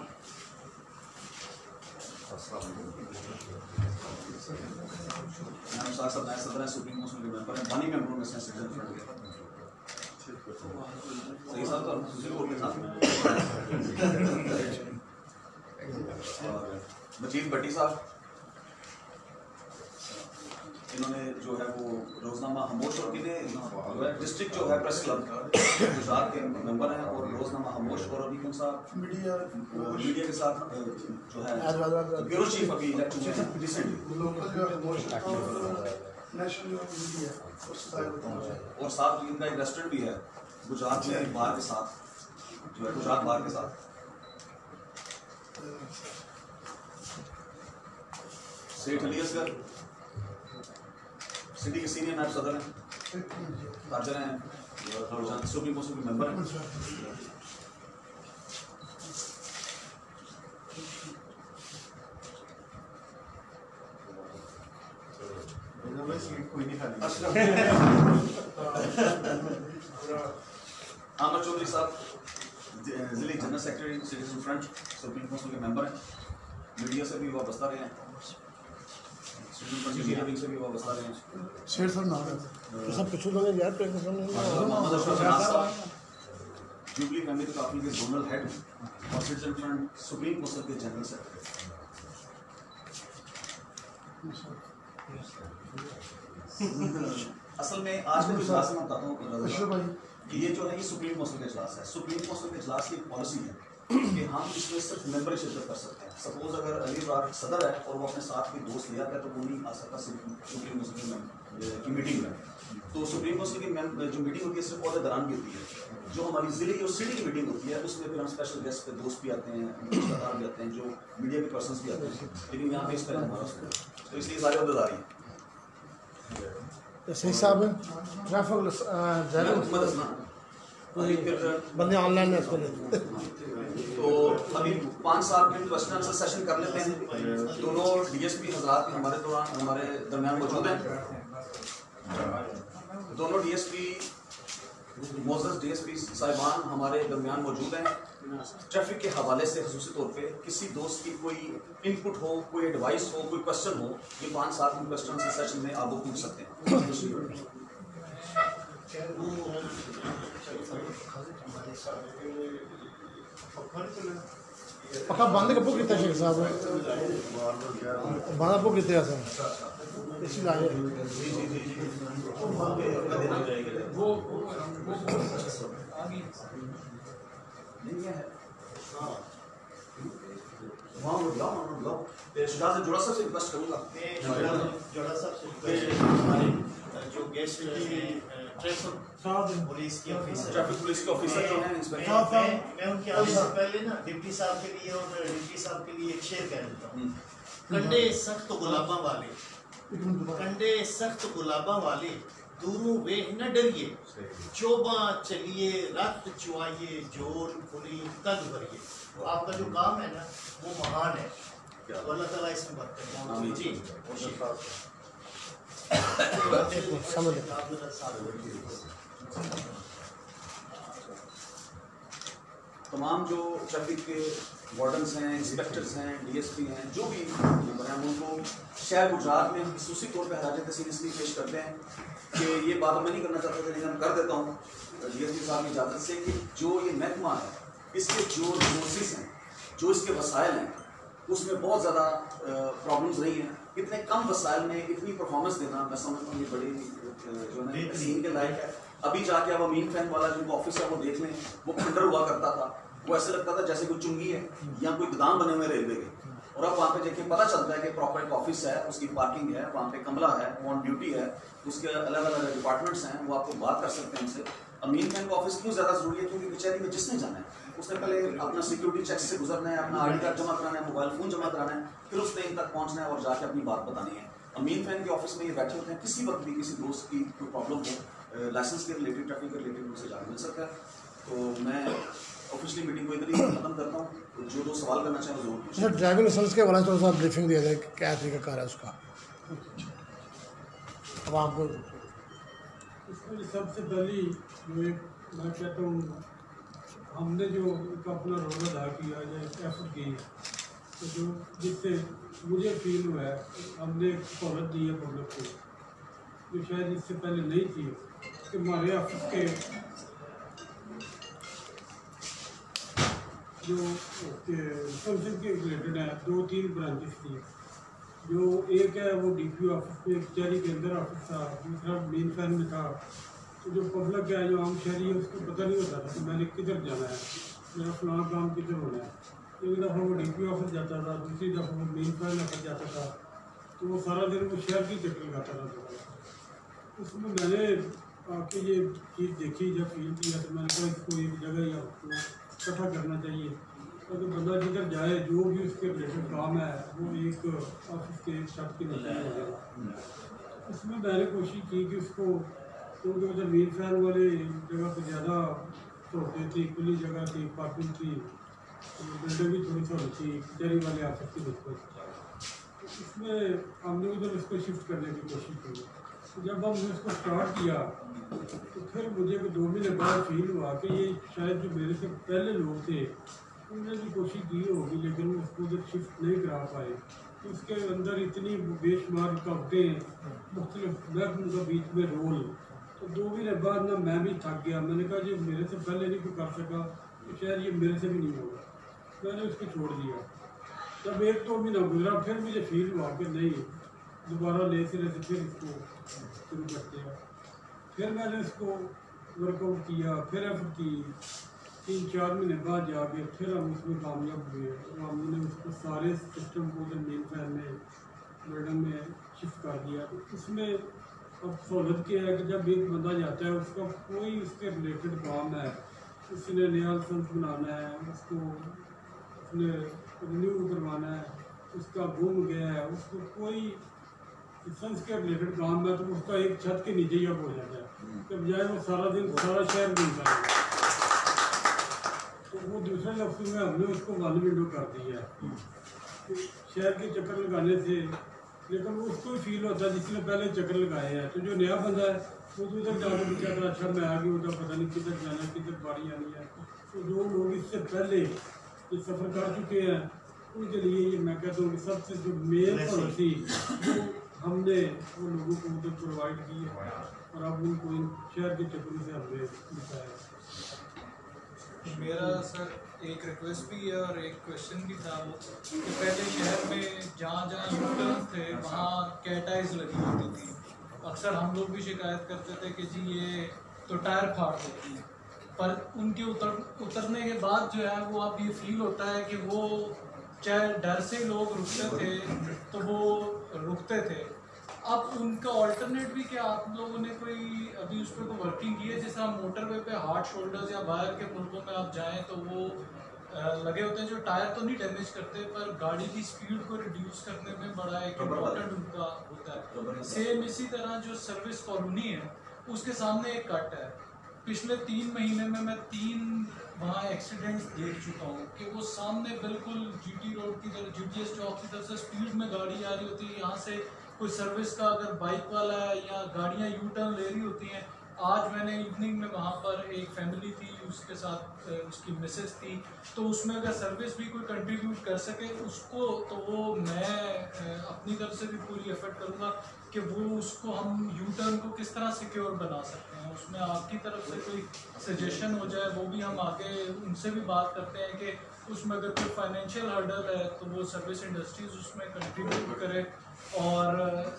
मुश्ताक साहब नायब सदर हैं, सुप्रीम काउंसिल के मेंबर हैं, बानी मेंबरों में से सिटीजन फ्रंट के। सही साहब तो दूसरी कोर्ट के साथ और मजीद भट्टी साहब, इन्होंने जो है वो रोजनामा हमोश और डिस्ट्रिक्ट जो है प्रेस क्लब गुजरात के मेंबर हैं और रोजनामा हमोश और अभी कौन सा मीडिया के साथ जो है ब्यूरो चीफ अभी इलेक्शन में रिसेंटली और साथ इनका एक रेस्टोरेंट भी है गुजरात में बार के साथ, जो है गुजरात बार के साथ। सेठ अली असगर सिटी के सीनियर नायब सदर हैं, ताजर हैं, सुप्रीम काउंसिल के मेंबर हैं। कोई नहीं खाली। आमर चौधरी साहब जिले general secretary citizen front supreme council के मेंबर हैं, मीडिया से भी वाबस्ता रहे हैं, से भी वाबस्ता रहे हैं। शेर सर नाम है तो सब कुछ तो यार पे मोहम्मद अशरफ नवाज साहब जुबली फैमिली काफी के जोनल हेड और सिटीजन फ्रंट सुप्रीम काउंसिल के जनरल सेक्रेटरी। असल में आज का जो इजलास मैं बताता हूँ कि ये जो है ये सुप्रीम काउंसिल का इजलास है। सुप्रीम काउंसिल के इजलास की एक पॉलिसी है कि हम इसमें सिर्फ मेंबर शिरकत कर सकते हैं। सपोज अगर अली रार सदर है और वो अपने साथ के दोस्त ले आता है तो वो नहीं आ सकता सुप्रीम काउंसिल की मीटिंग में। तो सुप्रीम काउंसिल की जो मीटिंग होती है सिर्फ पौधे दौरान भी होती है। जो हमारी जिले और सिटी की मीटिंग होती है उसमें फिर हम स्पेशल गेस्ट पे दोस्त भी आते हैं, रिश्तेदार भी आते हैं, जो मीडिया के पर्सनस भी आते हैं, लेकिन यहाँ पे इस तरह हमारा तो इसलिए सारी अहदेदारी सही साहब ट्रैफिक बंदे ऑनलाइन है इसको तो अभी 5-7 मिनट क्वेश्चन आंसर सेशन कर लेते हैं। दोनों डीएसपी हजरात हमारे दरमियान मौजूद हैं। दोनों डीएसपी मोअज़्ज़ज़ डीएसपी साहिबान हमारे दरमियान मौजूद हैं। ट्रैफिक के हवाले से ख़ुसूसी तौर पे किसी दोस्त की कोई इनपुट हो, कोई एडवाइस हो, कोई क्वेश्चन हो, ये 5-7 मिनट क्वेश्चन आंसर सेशन में आप वो पूछ सकते हैं। पक्का बंद कब कितना शेख साहब बंद आपको कितने सर इसी लाए जोड़ा सबसे रिक्वेस्ट करूँगा जोड़ा सबसे हमारे जो गेस्ट ट्रैफिक पुलिस के ऑफिसर जो हैं मैं उनके आने से पहले ना डिप्टी साहब के लिए और डिप्टी साहब के लिए एक शेर कह देता हूँ। कंडे सख्त गुलाबा वाले, कंडे सख्त गुलाबा वाले, दूरों वे न डरिए, चोबा चलिए रक्त चुआइए, जोर खुली तग भरिए। तो आपका जो काम है ना वो महान है, तो अल्लाह ताला इसमें बरकत जी। तमाम जो ट्रैफिक के वार्डन्स हैं, इंस्पेक्टर्स हैं, DSP हैं, जो भी मेंबर हैं, उनको शहर गुजरात में खसूसी तौर पर हराजत तहसील इसलिए पेश करते हैं कि ये बात मैं नहीं करना चाहता था, लेकिन हम कर देता हूँ DSP साहब की इजाज़त से, कि जो ये महकमा है, इसके जो रिसोर्सिस हैं, जो इसके वसाइल हैं, उसमें बहुत ज़्यादा प्रॉब्लम्स रही हैं। इतने कम वसाइल में इतनी परफॉर्मेंस देना, मैं समझता हूँ ये बड़ी जो है तहसीन के लायक है। अभी जाके अब अमीन फैन वाला जिनको ऑफिस है वो देख लें, वो खंडर हुआ करता था, वो ऐसे लगता था जैसे कोई चुंगी है या कोई गोदाम बने हुए रेलवे के। और अब वहाँ पे देखिए पता चलता है कि प्रॉपर एक ऑफिस है, उसकी पार्किंग है, वहाँ पे कमला है, वो ऑन ड्यूटी है, उसके अलग अलग डिपार्टमेंट्स हैं, वो आपको बात कर सकते हैं उनसे। अमीन फैन का ऑफिस क्यों ज़्यादा ज़रूरी है? क्योंकि कचहरी में जिसने जाना है उसने पहले अपना सिक्योरिटी चेक से गुजरना है, अपना ID कार्ड जमा कराना है, मोबाइल फ़ोन जमा कराना है, फिर उसने इन तक पहुँचना है और जाके अपनी बात बतानी है। अमीन फैन के ऑफिस में ये बैठे होते हैं, किसी वक्त भी किसी दोस्त की कोई प्रॉब्लम हो, लाइसेंस के रिलेटेड, ट्रैफिक के रिलेटेड, उनसे जान मिल सकता है। तो मैं ऑफिशियली मीटिंग को इधर ही खत्म करता हूँ। तो जो दो सवाल करना चाहें जरूर पूछें। सर ड्राइविंग लाइसेंस के वाला थोड़ा सा ब्रीफिंग दिया जाए कि क्या तरीका कार है उसका। अब आपको इसमें सबसे पहली जो एक मैं कहता हूँ, हमने जो एक अपना रोल अदा किया या एफर्ट की, तो जो जिससे मुझे फील हुआ है, हमने एक सहूलत दी है पब्लिक को, जो शायद इससे पहले नहीं थी, कि हमारे ऑफिस के जो फंक्शन के रिलेटेड है 2-3 ब्रांचेस थी। जो एक है वो DPO ऑफिस में कचहरी के अंदर ऑफिस था, दूसरा मेन फैन में था। तो जो पब्लिक है, जो आम शहरी है, उसको पता नहीं होता था कि मैंने किधर जाना है, मेरा फलाना काम किधर होना है। एक दफ़ा वो DPO ऑफिस जाता था, दूसरी दफ़ा वो मेन फैन ऑफिस जाता था, तो वो सारा दिन वो शहर की चक्कर लगाता था। उसमें मैंने आके ये चीज़ देखी, जब फील किया, तो मैंने कहा इसको एक जगह या इकट्ठा करना चाहिए, तो बंदा जिधर जाए जो भी उसके रिलेटेड काम है वो एक ऑफिस के एक छत के नीचे हो जाए। उसमें मैंने कोशिश की कि उसको, क्योंकि उधर मेन फैन वाले जगह पर ज़्यादा सहूलतें थी, खुली जगह थी, पार्किंग थी, बिल्डिंग भी थोड़ी सहूलत थी, कचहरी वाले ऑफिस की नस्बत। इसमें हमने उधर उसको शिफ्ट करने की कोशिश की। तो जब हमने उसको स्टार्ट किया, तो फिर मुझे 2 महीने बाद फील हुआ कि ये शायद जो मेरे से पहले लोग थे उन्होंने भी कोशिश की होगी, लेकिन उसको जब शिफ्ट नहीं करा पाए। तो उसके अंदर इतनी बेशुमार रुकावटें, मुख्तलिफ महकमों का बीच में रोल। तो 2 महीने बाद ना मैं भी थक गया, मैंने कहा जो मेरे से पहले नहीं कोई कर सका, तो शायद ये मेरे से भी नहीं होगा, मैंने उसको छोड़ दिया। जब 1-2 महीना गुजरा, फिर मुझे फील हुआ कि नहीं, दोबारा ले सिरे से फिर इसको शुरू करते हैं। फिर मैंने इसको वर्कआउट किया, फिर एफर्ट की, 3-4 महीने बाद जाके फिर हम उसमें कामयाब हुए। तो हमने उसको सारे सिस्टम को जो मेन फैन में बिल्डिंग में शिफ्ट कर दिया। तो उसमें अब सहूलत क्या है कि जब एक बंदा जाता है, उसका कोई उसके रिलेटेड काम है, उसने नया लाइसेंस बनाना है, उसको उसने रिन्यू करवाना है, उसका गुम गया है, उसको कोई लाइसेंस के रिलेटेड काम है, तो उसका एक छत के नीचे ही अब हो जाता है, कि बजाय वो सारा दिन सारा शहर घूमता है। तो वो दूसरे लफ्ज़ में हमने उसको वन विंडो कर दी है, तो शहर के चक्कर लगाने से, लेकिन वो उसको फील होता है जिसने पहले चक्कर लगाए हैं। तो जो नया बंदा है वो तो उधर जाकर बेचारा, अच्छा मैं आ गया, उधर पता नहीं किधर जाना है, किधर बारी आनी है। तो जो लोग इससे पहले ये सफ़र कर चुके हैं, उनके लिए ये मैं कहता हूँ कि सबसे जो मेन पॉलिसी जो हमने वो लोगों को उधर प्रोवाइड की है, और अब उनको इन शहर के चक्कर से हमने बताया। मेरा सर एक रिक्वेस्ट भी है और एक क्वेश्चन भी था, वो कि पहले शहर में जहाँ जहाँ यूटर्न थे वहाँ कैटाइज लगी होती थी। अक्सर हम लोग भी शिकायत करते थे कि जी ये तो टायर फाड़ देती है, पर उनके उतरने के बाद जो है वो अब ये फील होता है कि वो चाहे डर से लोग रुकते थे तो वो रुकते थे। अब उनका ऑल्टरनेट भी क्या आप लोगों ने कोई अभी उस पर कोई वर्किंग की है? जैसे हम मोटरवे पे हार्ड शोल्डर्स या बाहर के मुल्कों में आप जाएं तो वो लगे होते हैं जो टायर तो नहीं डैमेज करते, पर गाड़ी की स्पीड को रिड्यूस करने में बड़ा एक इम्पोर्टेंट उनका होता है। सेम इसी तरह जो सर्विस कॉलोनी है उसके सामने एक कट है। पिछले 3 महीने में मैं 3 वहाँ एक्सीडेंट्स देख चुका हूँ कि वो सामने बिल्कुल GT रोड की तरफ, GTS चौक की तरफ से स्पीड में गाड़ी आ रही होती है, यहाँ से कोई सर्विस का अगर बाइक वाला है या गाड़ियाँ यू टर्न ले रही होती हैं, आज मैंने इवनिंग में वहाँ पर एक फैमिली थी, उसके साथ उसकी मिसेस थी, तो उसमें अगर सर्विस भी कोई कंट्रीब्यूट कर सके उसको, तो वो मैं अपनी तरफ से भी पूरी एफर्ट करूँगा कि वो उसको हम यू टर्न को किस तरह सिक्योर बना सकते हैं। उसमें आपकी तरफ से कोई सजेशन हो जाए, वो भी हम आगे उनसे भी बात करते हैं कि उसमें अगर कोई फाइनेंशियल हर्डल है तो वो सर्विस इंडस्ट्रीज उसमें कंट्रीब्यूट करे। और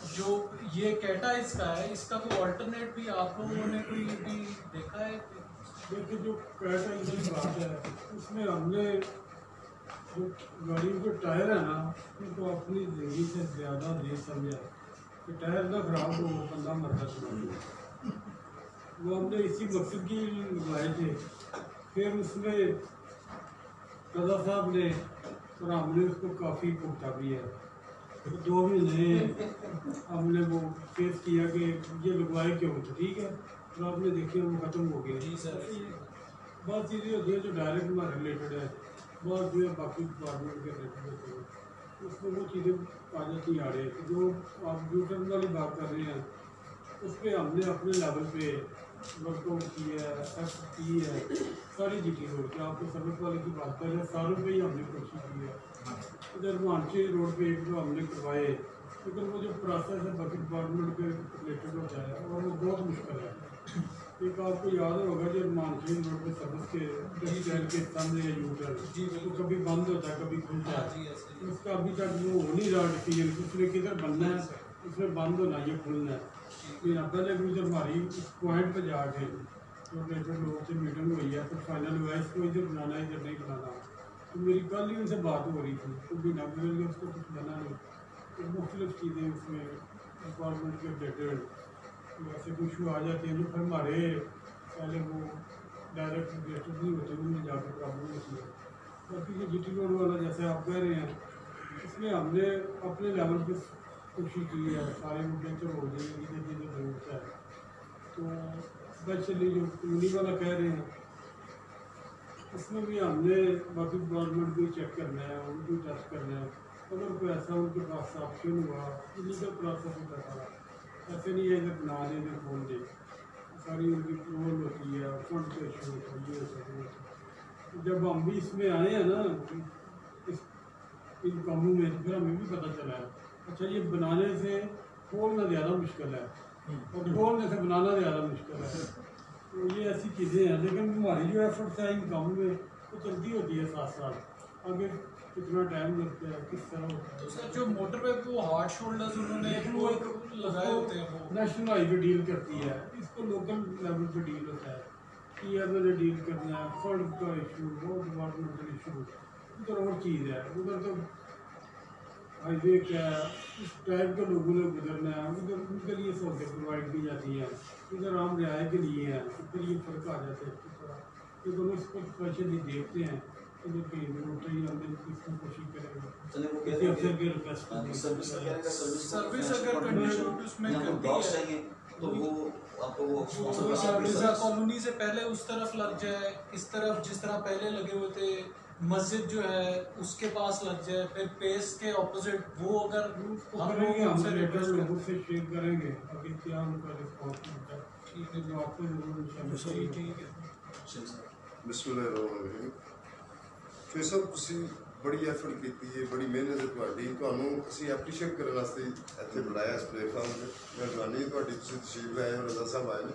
जो ये कैटाइज का है, इसका कोई अल्टरनेट भी आप लोगों ने कोई भी देखा है? देखिए, जो कैटाइज की बात है उसमें हमने जो गाड़ियों के टायर है ना, उनको अपनी जिंदगी से ज़्यादा दे समझा कि टायर ना खराब हो, बंदा मरता चला। वो हमने इसी मकसद की लगाए थे। फिर उसमें रजा साहब ने और हमने उसको काफ़ी पूछा भी है, तो 2 महीने हमने वो फेस किया कि ये लगवाए क्यों, तो ठीक है, तो आपने देखिए वो ख़त्म हो गया। जी सर। बहुत चीज़ें होती है जो डायरेक्ट हमारे रिलेटेड है, बहुत जो है बाकी डिपार्टमेंट के रिलेटेड होती है, उसमें वो चीज़ें आ जाती आ रही है। जो आप यूटर्न वाली बात कर रहे हैं, उस पर हमने अपने लेवल पे वर्कआउट की है, एफ की है, सारी जीटी रोड के आपको सर्विस वाले की बात कर रहे हैं, सारों पे ही हमने कोशिश की है। इधर मानसी रोड पे एक जो हमने करवाए, लेकिन वो जो प्रोसेस है बाकी डिपार्टमेंट के रिलेटेड होता है और वो बहुत मुश्किल है। एक आपको याद होगा जब मानसी रोड पे सर्विस के स्टैंड के सामने या यूटर तो कभी बंद होता है, कभी खुलता है, उसका अभी तक वो हो नहीं रहा डिसीजन, उसने किधर बनना है, उसमें बंद होना, ये खुलना है। फिर पहले भी जब हमारी उस पॉइंट पर जाके तो रिलेटेड लोगों से मीटिंग हुई है, फिर फाइनल हुआ है इसको इधर बनाना है, इधर नहीं बनाना। तो मेरी कल ही उनसे बात हो रही थी, तो भी ना गुजर गया, उसको कुछ बना नहीं। तो मुख्तलिफ चीज़ें उसमें डिपार्टमेंट के रिलेटेड ऐसे कुछ आ जाती हैं, जो फिर हमारे पहले वो डायरेक्ट रिलेटेड नहीं होते, उनमें जाकर प्रॉब्लम होती है। बाकी ये जीटी रोड वाला जैसे आप कह रहे हैं, इसमें हमने अपने लेवल पर कोशिश की है, सारे मुद्दे तो हो जाएंगे चीज़ें ज़रूरत है। तो स्पेशली जो कम्युनिटी वाला कह रहे हैं, इसमें भी हमने बाकी डिपार्टमेंट को चेक करना है, उनको टेस्ट करना है। अगर कोई ऐसा उनके पास ऑप्शन हुआ, इलीगल प्रोसेस होता है, ऐसे नहीं है इधर बना दे, इधर खोल दे, सारी उनकी अप्रूवल होती है, फंड का इशू होता है, ये होता है। जब हम भी इसमें आए हैं ना इन कामों में, तो फिर हमें भी पता चला है अच्छा ये बनाने से खोलना ज़्यादा मुश्किल है और खोलने से बनाना ज़्यादा मुश्किल है। तो ये ऐसी चीज़ें हैं, लेकिन हमारी जो एफर्ट्स है इन कामों में वो चलती होती है साथ साथ। आगे कितना टाइम लगता है, किस तरह होता है। तो सर जो मोटरवे पे वो हार्ड शोल्डर्स उन्होंने वो लगाए होते हैं, वो नेशनल हाईवे डील करती है, इसको लोकल लेवल पे डील होता है, ईआरओ ने डील करना है, फंड का इशू, वो डिपार्टमेंटल इशू, उधर और चीज़ है। उधर तो हाईवे क्या है, इस टाइप के लोगों ने गुजरना है, उधर उनके लिए सहूलतें प्रोवाइड की जाती हैं, इधर आम रियाय के लिए हैं, तो फिर ये फर्क आ जाता है। इस तरह ये दोनों इसको स्पेशली देखते हैं, इधर कहीं जरूरत ही हमने इसकी कोशिश करेंगे। अफसर के रिक्वेस्ट सर्विस अगर कंडीशन उसमें ब्लॉक्स चाहिए तो वो आपको वो मिर्जा कॉलोनी से पहले उस तरफ लग जाए, इस तरफ जिस तरह पहले लगे हुए थे मस्जिद जो है उसके पास लग जाए, फिर पेस के ऑपोजिट वो अगर करेंगे हम लोगों से शेयर करेंगे, अभी क्या उनका रिस्पॉन्स मिलता है, ठीक है, जो आपको जरूर ठीक है। बिस्मिल्लाहिर्रहमानिर्रहीम। फिर सब तुसी बड़ी एफर्ट की है, बड़ी मेहनत है ਤੁਹਾਡੀ, ਤੁਹਾਨੂੰ ਅਸੀਂ ਐਪਰੀਸ਼ੀਏਟ ਕਰਨ ਵਾਸਤੇ ਇੱਥੇ ਬੁਲਾਇਆ ਇਸ ਪਲੇਟਫਾਰਮ ਤੇ। ਮਿਹਰਬਾਨੀ ਤੁਹਾਡੀ, ਤੁਸੀਂ ਤਸ਼ਰੀਫ ਲਾਏ ਹੋ, ਰਜ਼ਾ ਸਾਹਿਬ ਆਏ ਨੇ।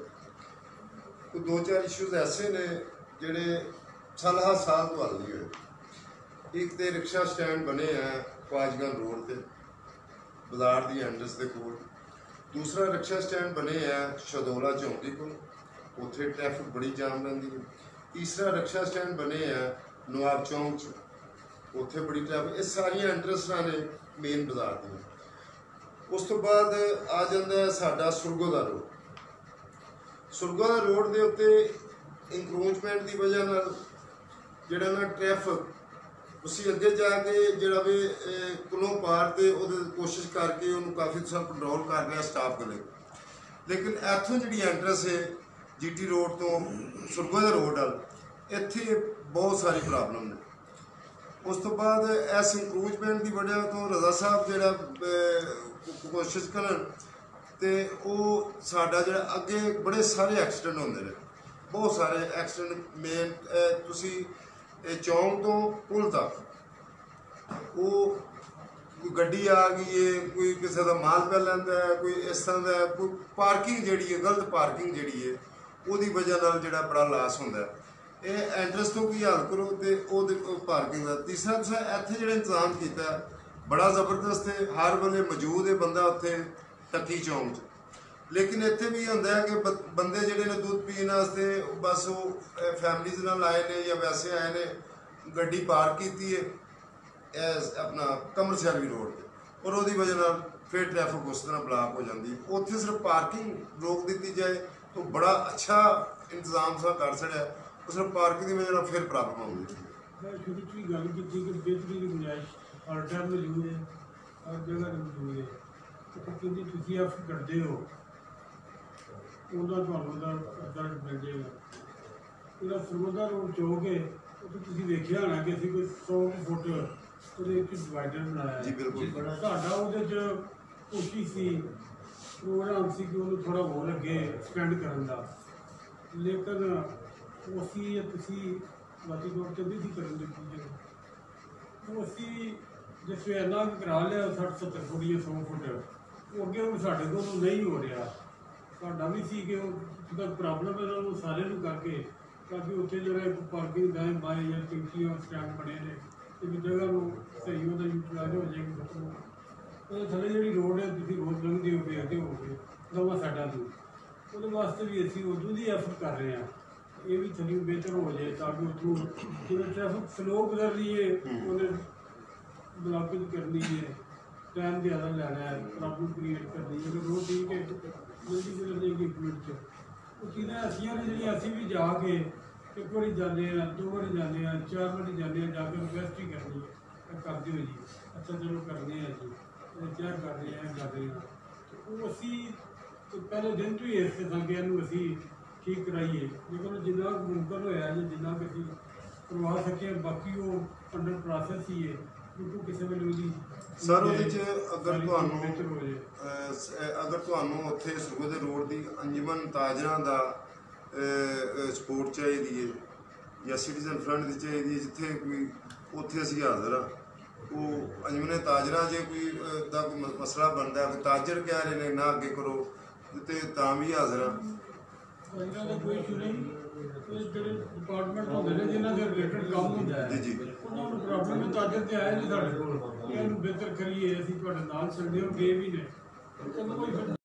ਕੋਈ 2-4 ਇਸ਼ੂਜ਼ ਐਸੇ ਨੇ ਜਿਹੜੇ ਸਾਲਾਂ ਸਾਲ ਤੋਂ ਹੱਲ ਨਹੀਂ ਹੋਏ। ਇੱਕ ਤੇ ਰਿਕਸ਼ਾ ਸਟੈਂਡ ਬਣੇ ਆ ਖਵਾਜਗੰਜ ਰੋਡ ਤੇ ਬਜ਼ਾਰ ਦੀ ਐਂਟਰੈਂਸ ਦੇ ਕੋਲ। ਦੂਸਰਾ ਰਿਕਸ਼ਾ ਸਟੈਂਡ ਬਣੇ ਆ ਸ਼ਦੋਲਾ ਚੌਂਕੀ ਕੋਲ, ਉੱਥੇ ਟ੍ਰੈਫਿਕ ਬੜੀ ਜਾਮ ਰਹਿੰਦੀ ਹੈ। तीसरा रिक्शा स्टैंड बने हैं नवाब चौंक च, उत्थे बड़ी ट्रैफिक। ये सारिया इंटरस्टां ने मेन बाजार दी। उस तो बाद आ जाता है साडा सुरगोदा रोड। सुरगोदा रोड के उत्ते इंक्रोचमेंट की वजह नाल जिहड़ा ना ट्रैफिक उसी अगे जाके जिहड़ा भी कुलों पार ते उहदे कोशिश करके उन्होंने काफ़ी सारा कंट्रोल कर रहा स्टाफ वाले, लेकिन इत्थों जिहड़ी एंट्रेंस है जीटी रोड तो सुरगोदा रोड वाल इत्थे बहुत सारी प्रॉब्लम ने। उस तो बाद इस इंक्रोचमेंट की वजह तो रजा साहब जिहड़ा कोशिश करन ਤੇ ਉਹ ਸਾਡਾ ਜਿਹੜਾ ਅੱਗੇ ਬੜੇ ਸਾਰੇ ਐਕਸੀਡੈਂਟ ਹੁੰਦੇ ਨੇ, ਬਹੁਤ ਸਾਰੇ ਐਕਸੀਡੈਂਟ। ਮੇਨ ਤੁਸੀਂ ਇਹ ਚੌਂਕ ਤੋਂ ਪੁਲ ਤੱਕ ਉਹ ਕੋਈ ਗੱਡੀ ਆ ਗਈ ਹੈ, ਕੋਈ ਕਿਸੇ ਦਾ ਮਾਲ ਪੈ ਲੈਂਦਾ ਹੈ, ਕੋਈ ਇਸ ਤਰ੍ਹਾਂ ਦਾ ਕੋਈ ਪਾਰਕਿੰਗ ਜਿਹੜੀ ਹੈ, ਗਲਤ ਪਾਰਕਿੰਗ ਜਿਹੜੀ ਹੈ, ਉਹਦੀ ਵਜ੍ਹਾ ਨਾਲ ਜਿਹੜਾ ਬੜਾ ਲਾਸ ਹੁੰਦਾ ਹੈ। ਇਹ ਐਂਟਰੈਂਸ ਤੋਂ ਕੀ ਹਾਲ ਕਰੋ ਤੇ ਉਹਦੇ ਪਾਰਕਿੰਗ ਦਾ। ਤੀਸਰਾ ਤੁਸੀਂ ਇੱਥੇ ਜਿਹੜਾ ਇੰਤਜ਼ਾਮ ਕੀਤਾ ਬੜਾ ਜ਼ਬਰਦਸਤ ਹੈ, ਹਰ ਵੇਲੇ ਮੌਜੂਦ ਹੈ ਬੰਦਾ ਉੱਥੇ ਟੱਕੀ ਚੌਂਕ 'ਚ। ਲੇਕਿਨ ਇੱਥੇ ਵੀ ਹੁੰਦਾ ਹੈ ਕਿ ਬੰਦੇ ਜਿਹੜੇ ਨੇ ਦੁੱਧ ਪੀਣ ਵਾਸਤੇ ਬਸ ਉਹ ਫੈਮਲੀਜ਼ ਨਾਲ ਆਏ ਨੇ ਜਾਂ ਵੈਸੇ ਆਏ ਨੇ, ਗੱਡੀ ਪਾਰਕ ਕੀਤੀ ਹੈ ਆਪਣਾ ਕਮਰਸ਼ੀਅਲ ਰੋਡ 'ਤੇ, ਔਰ ਉਹਦੀ ਵਜ੍ਹਾ ਨਾਲ ਫਿਰ ਟ੍ਰੈਫਿਕ ਉਸ ਤਰ੍ਹਾਂ ਬਲਾਕ ਹੋ ਜਾਂਦੀ ਹੈ। ਉੱਥੇ ਸਿਰਫ ਪਾਰਕਿੰਗ ਰੋਕ ਦਿੱਤੀ ਜਾਏ ਤਾਂ ਬੜਾ ਅੱਛਾ ਇੰਤਜ਼ਾਮ ਸਾ ਕਰ ਛੜਿਆ, ਉਹ ਸਿਰਫ ਪਾਰਕਿੰਗ ਦੀ ਵਜ੍ਹਾ ਨਾਲ ਫਿਰ ਪ੍ਰੋਬਲਮ ਆਉਂਦੀ ਹੈ। ਮੈਂ ਸ਼ੁਰੂ 'ਚ ਹੀ ਗੱਲ ਕੀਤੀ ਕਿ ਬਿਹਤਰੀ ਦੀ ਗੁੰਜਾਇਸ਼ ਹਰ ਟਾਈਮ ਮੌਜੂਦ ਹੈ, ਹਰ ਜਗ੍ਹਾ 'ਤੇ ਮੌਜੂਦ ਹੈ। ਕਿਉਂਕਿ ਤੁਸੀਂ ਐਫਰਟ ਕਰਦੇ ਹੋ ਉਹਦਾ ਤੁਹਾਨੂੰ ਉਹਦਾ ਰਿਜ਼ਲਟ ਮਿਲ ਜਾਏਗਾ। ਇਹਦਾ ਸਰੋਦਾ ਰੋਡ ਚੌਕ ਹੈ, ਉੱਥੇ ਤੁਸੀਂ ਵੇਖਿਆ ਹੋਣਾ ਕਿ ਅਸੀਂ ਕੋਈ 100 ਫੁੱਟ ਉਹਦੇ ਵਿੱਚ ਡਿਵਾਈਡਰ ਬਣਾਇਆ ਜੀ ਬਿਲਕੁਲ। ਸਾਡਾ ਉਹਦੇ 'ਚ ਕੋਸ਼ਿਸ਼ ਸੀ, ਪ੍ਰੋਗਰਾਮ ਸੀ ਕਿ ਉਹਨੂੰ ਥੋੜ੍ਹਾ ਹੋਰ ਅੱਗੇ ਐਕਸਪੈਂਡ ਕਰਨ ਦਾ, ਲੇਕਿਨ ਅਸੀਂ ਤੁਸੀਂ ਵਾਦੀ ਤੌਰ 'ਤੇ ਵੀ ਕਰਨ ਦੀ ਉਹ ਅਸੀਂ ਜਿਸ ਵੇਲੇ ਇੰਨਾ ਕਰਾ ਲਿਆ 60-70 ਫੁੱਟ ਜਾਂ 100 ਫੁੱਟ, ਉਹ ਅੱਗੇ ਹੁਣ ਸਾਡੇ ਕੋਲ ਨਹੀਂ ਹੋ ਰਿਹਾ। ਸਾਡਾ ਵੀ ਸੀ ਕਿ ਉਹ ਜਿਹਦਾ ਪ੍ਰੋਬਲਮ ਹੈ ਉਹਨੂੰ ਸਾਰਿਆਂ ਨੂੰ ਕਰਕੇ, ਤਾਂ ਕਿ ਉੱਥੇ ਜਿਹੜਾ ਇੱਕ ਪਾਰਕਿੰਗ ਦਾ ਬਾਏ ਜਾਂ ਟਿੰਕੀਆਂ ਸਟੈਂਡ ਬਣੇ ਨੇ, ਇੱਕ ਜਗ੍ਹਾ ਨੂੰ ਸਹੀ ਉਹਦਾ ਯੂਟਿਲਾਈਜ਼ ਹੋ ਜਾਏਗਾ। ਉਹਦੇ ਥੱਲੇ ਜਿਹੜੀ ਰੋਡ ਹੈ ਤੁਸੀਂ ਰੋਜ਼ ਲੰਘਦੇ ਹੋ ਵੇਖਦੇ ਹੋਗੇ ਨਵਾਂ ਸਾਡਾ ਤੋਂ, ਉਹਦੇ ਵਾਸਤੇ ਵੀ ਅਸੀਂ ਉਦੋਂ ਦੀ ਐਫਰਟ ਕਰ ਰਹੇ ਹਾਂ ਇਹ ਵੀ ਥੋੜ੍ਹੀ ਬਿਹਤਰ ਹੋ ਜਾਏ, ਤਾਂ ਕਿ ਉੱਥੋਂ ਜਿਵੇਂ ਟ੍ਰੈਫਿਕ ਸਲੋ ਗੁਜ਼ਰ ਰਹੀ ਹੈ ਉਹਨੇ ਬਲਾਕਿੰਗ ਕਰਨੀ ਹੈ, ਟਾਈਮ ਜ਼ਿਆਦਾ ਲੈਣਾ ਹੈ, ਪ੍ਰੋਬਲਮ ਕ੍ਰੀਏਟ ਕਰਨੀ ਹੈ। ਅਗਰ ਰੋਡ ਠੀਕ ਹੈ ਜਲਦੀ ਗੁਜ਼ਰ ਜਾਏਗੀ 1 ਮਿੰਟ 'ਚ। ਉਹ ਚੀਜ਼ਾਂ ਐਸੀਆਂ ਨੇ ਜਿਹੜੀਆਂ ਅਸੀਂ ਵੀ ਜਾ ਕੇ ਇੱਕ ਵਾਰੀ ਜਾਂਦੇ ਹਾਂ, 2 ਵਾਰੀ ਜਾਂਦੇ ਹਾਂ, 4 ਵਾਰੀ ਜਾਂਦੇ ਹਾਂ, ਜਾ ਕੇ ਰਿਕੁਐਸਟ ਹੀ ਕਰਨੀ ਹੈ ਕਰਦੇ ਹੋ ਜੀ, ਅੱਛਾ ਚਲੋ ਕਰਦੇ ਹਾਂ ਜੀ, ਚੈੱਕ ਕਰਦੇ ਹਾਂ ਕਰਦੇ ਹਾਂ। ਉਹ ਅਸੀਂ ਪਹਿਲੇ ਦਿਨ ਤੋਂ ਹੀ ਇਸ ਸੰਗਿਆ ਨੂੰ ਅਸੀਂ ਠੀਕ ਕਰਾਈਏ, ਲੇਕਿਨ ਜਿੰਨਾ ਮੁਮਕਨ ਹੋਇਆ ਜਾਂ ਜਿੰਨਾ ਕਿ ਅਸੀਂ ਕਰਵਾ ਸਕੇ, ਬਾਕੀ ਉਹ ਅੰਡਰ ਪ੍ਰੋਸੈਸ ਹੀ ਹੈ, ਕਿਉਂਕਿ ਕਿਸੇ ਵੇਲੇ ਉਹਦੀ ਸਰ ਉਹਦੇ 'ਚ ਅਗਰ ਬਿਹਤਰ ਹੋ ਜਾਏ। ਅਗਰ ਤੁਹਾਨੂੰ ਉੱਥੇ ਸਰੋਦੇ ਰੋਡ ਦੀ ਅੰਜਮਨ ਤਾਜਰਾਂ ਦਾ ਸਪੋਰਟ ਚਾਹੀਦੀ ਹੈ ਜਾਂ ਸਿਟੀਜ਼ਨ ਫਰੰਟ ਦੀ ਚਾਹੀਦੀ ਹੈ, ਜਿੱਥੇ ਕੋਈ ਉੱਥੇ ਅਸੀਂ ਹਾਜ਼ਰ ਹਾਂ। ਉਹ ਅੰਜਮਨ ਤਾਜਰਾਂ ਜੇ ਕੋਈ ਦਾ ਕੋਈ ਮਸਲਾ ਬਣਦਾ, ਕੋਈ ਤਾਜਰ ਕਹਿ ਰਹੇ ਨੇ ਨਾ ਅੱਗੇ ਕਰੋ, ਤੇ ਤਾਂ ਵੀ ਹਾਜ਼ਰ ਹਾਂ। ਇਹਨਾਂ ਦਾ ਕੋਈ ਇਸ਼ੂ ਨਹੀਂ, ਜਿਹੜੇ ਡਿਪਾਰਟਮੈਂਟ ਹੁੰਦੇ ਨੇ ਜਿਨ੍ਹਾਂ ਦੇ ਰਿਲੇਟਡ ਕੰਮ ਹੁੰਦਾ ਹੈ ਜੀ ਉਹਨਾਂ ਨੂੰ ਪ੍ਰੋਬਲਮ ਹੈ, ਤਾਜਰ ਤੇ ਆਏ ਨੇ ਸਾਡੇ ਕੋਲ, ਇਹਨੂੰ ਬਿਹਤਰ ਕਰੀਏ, ਅਸੀਂ ਤੁਹਾਡੇ ਨਾਲ ਚੱਲਦੇ ਹੋ ਗਏ ਵੀ ਨੇ।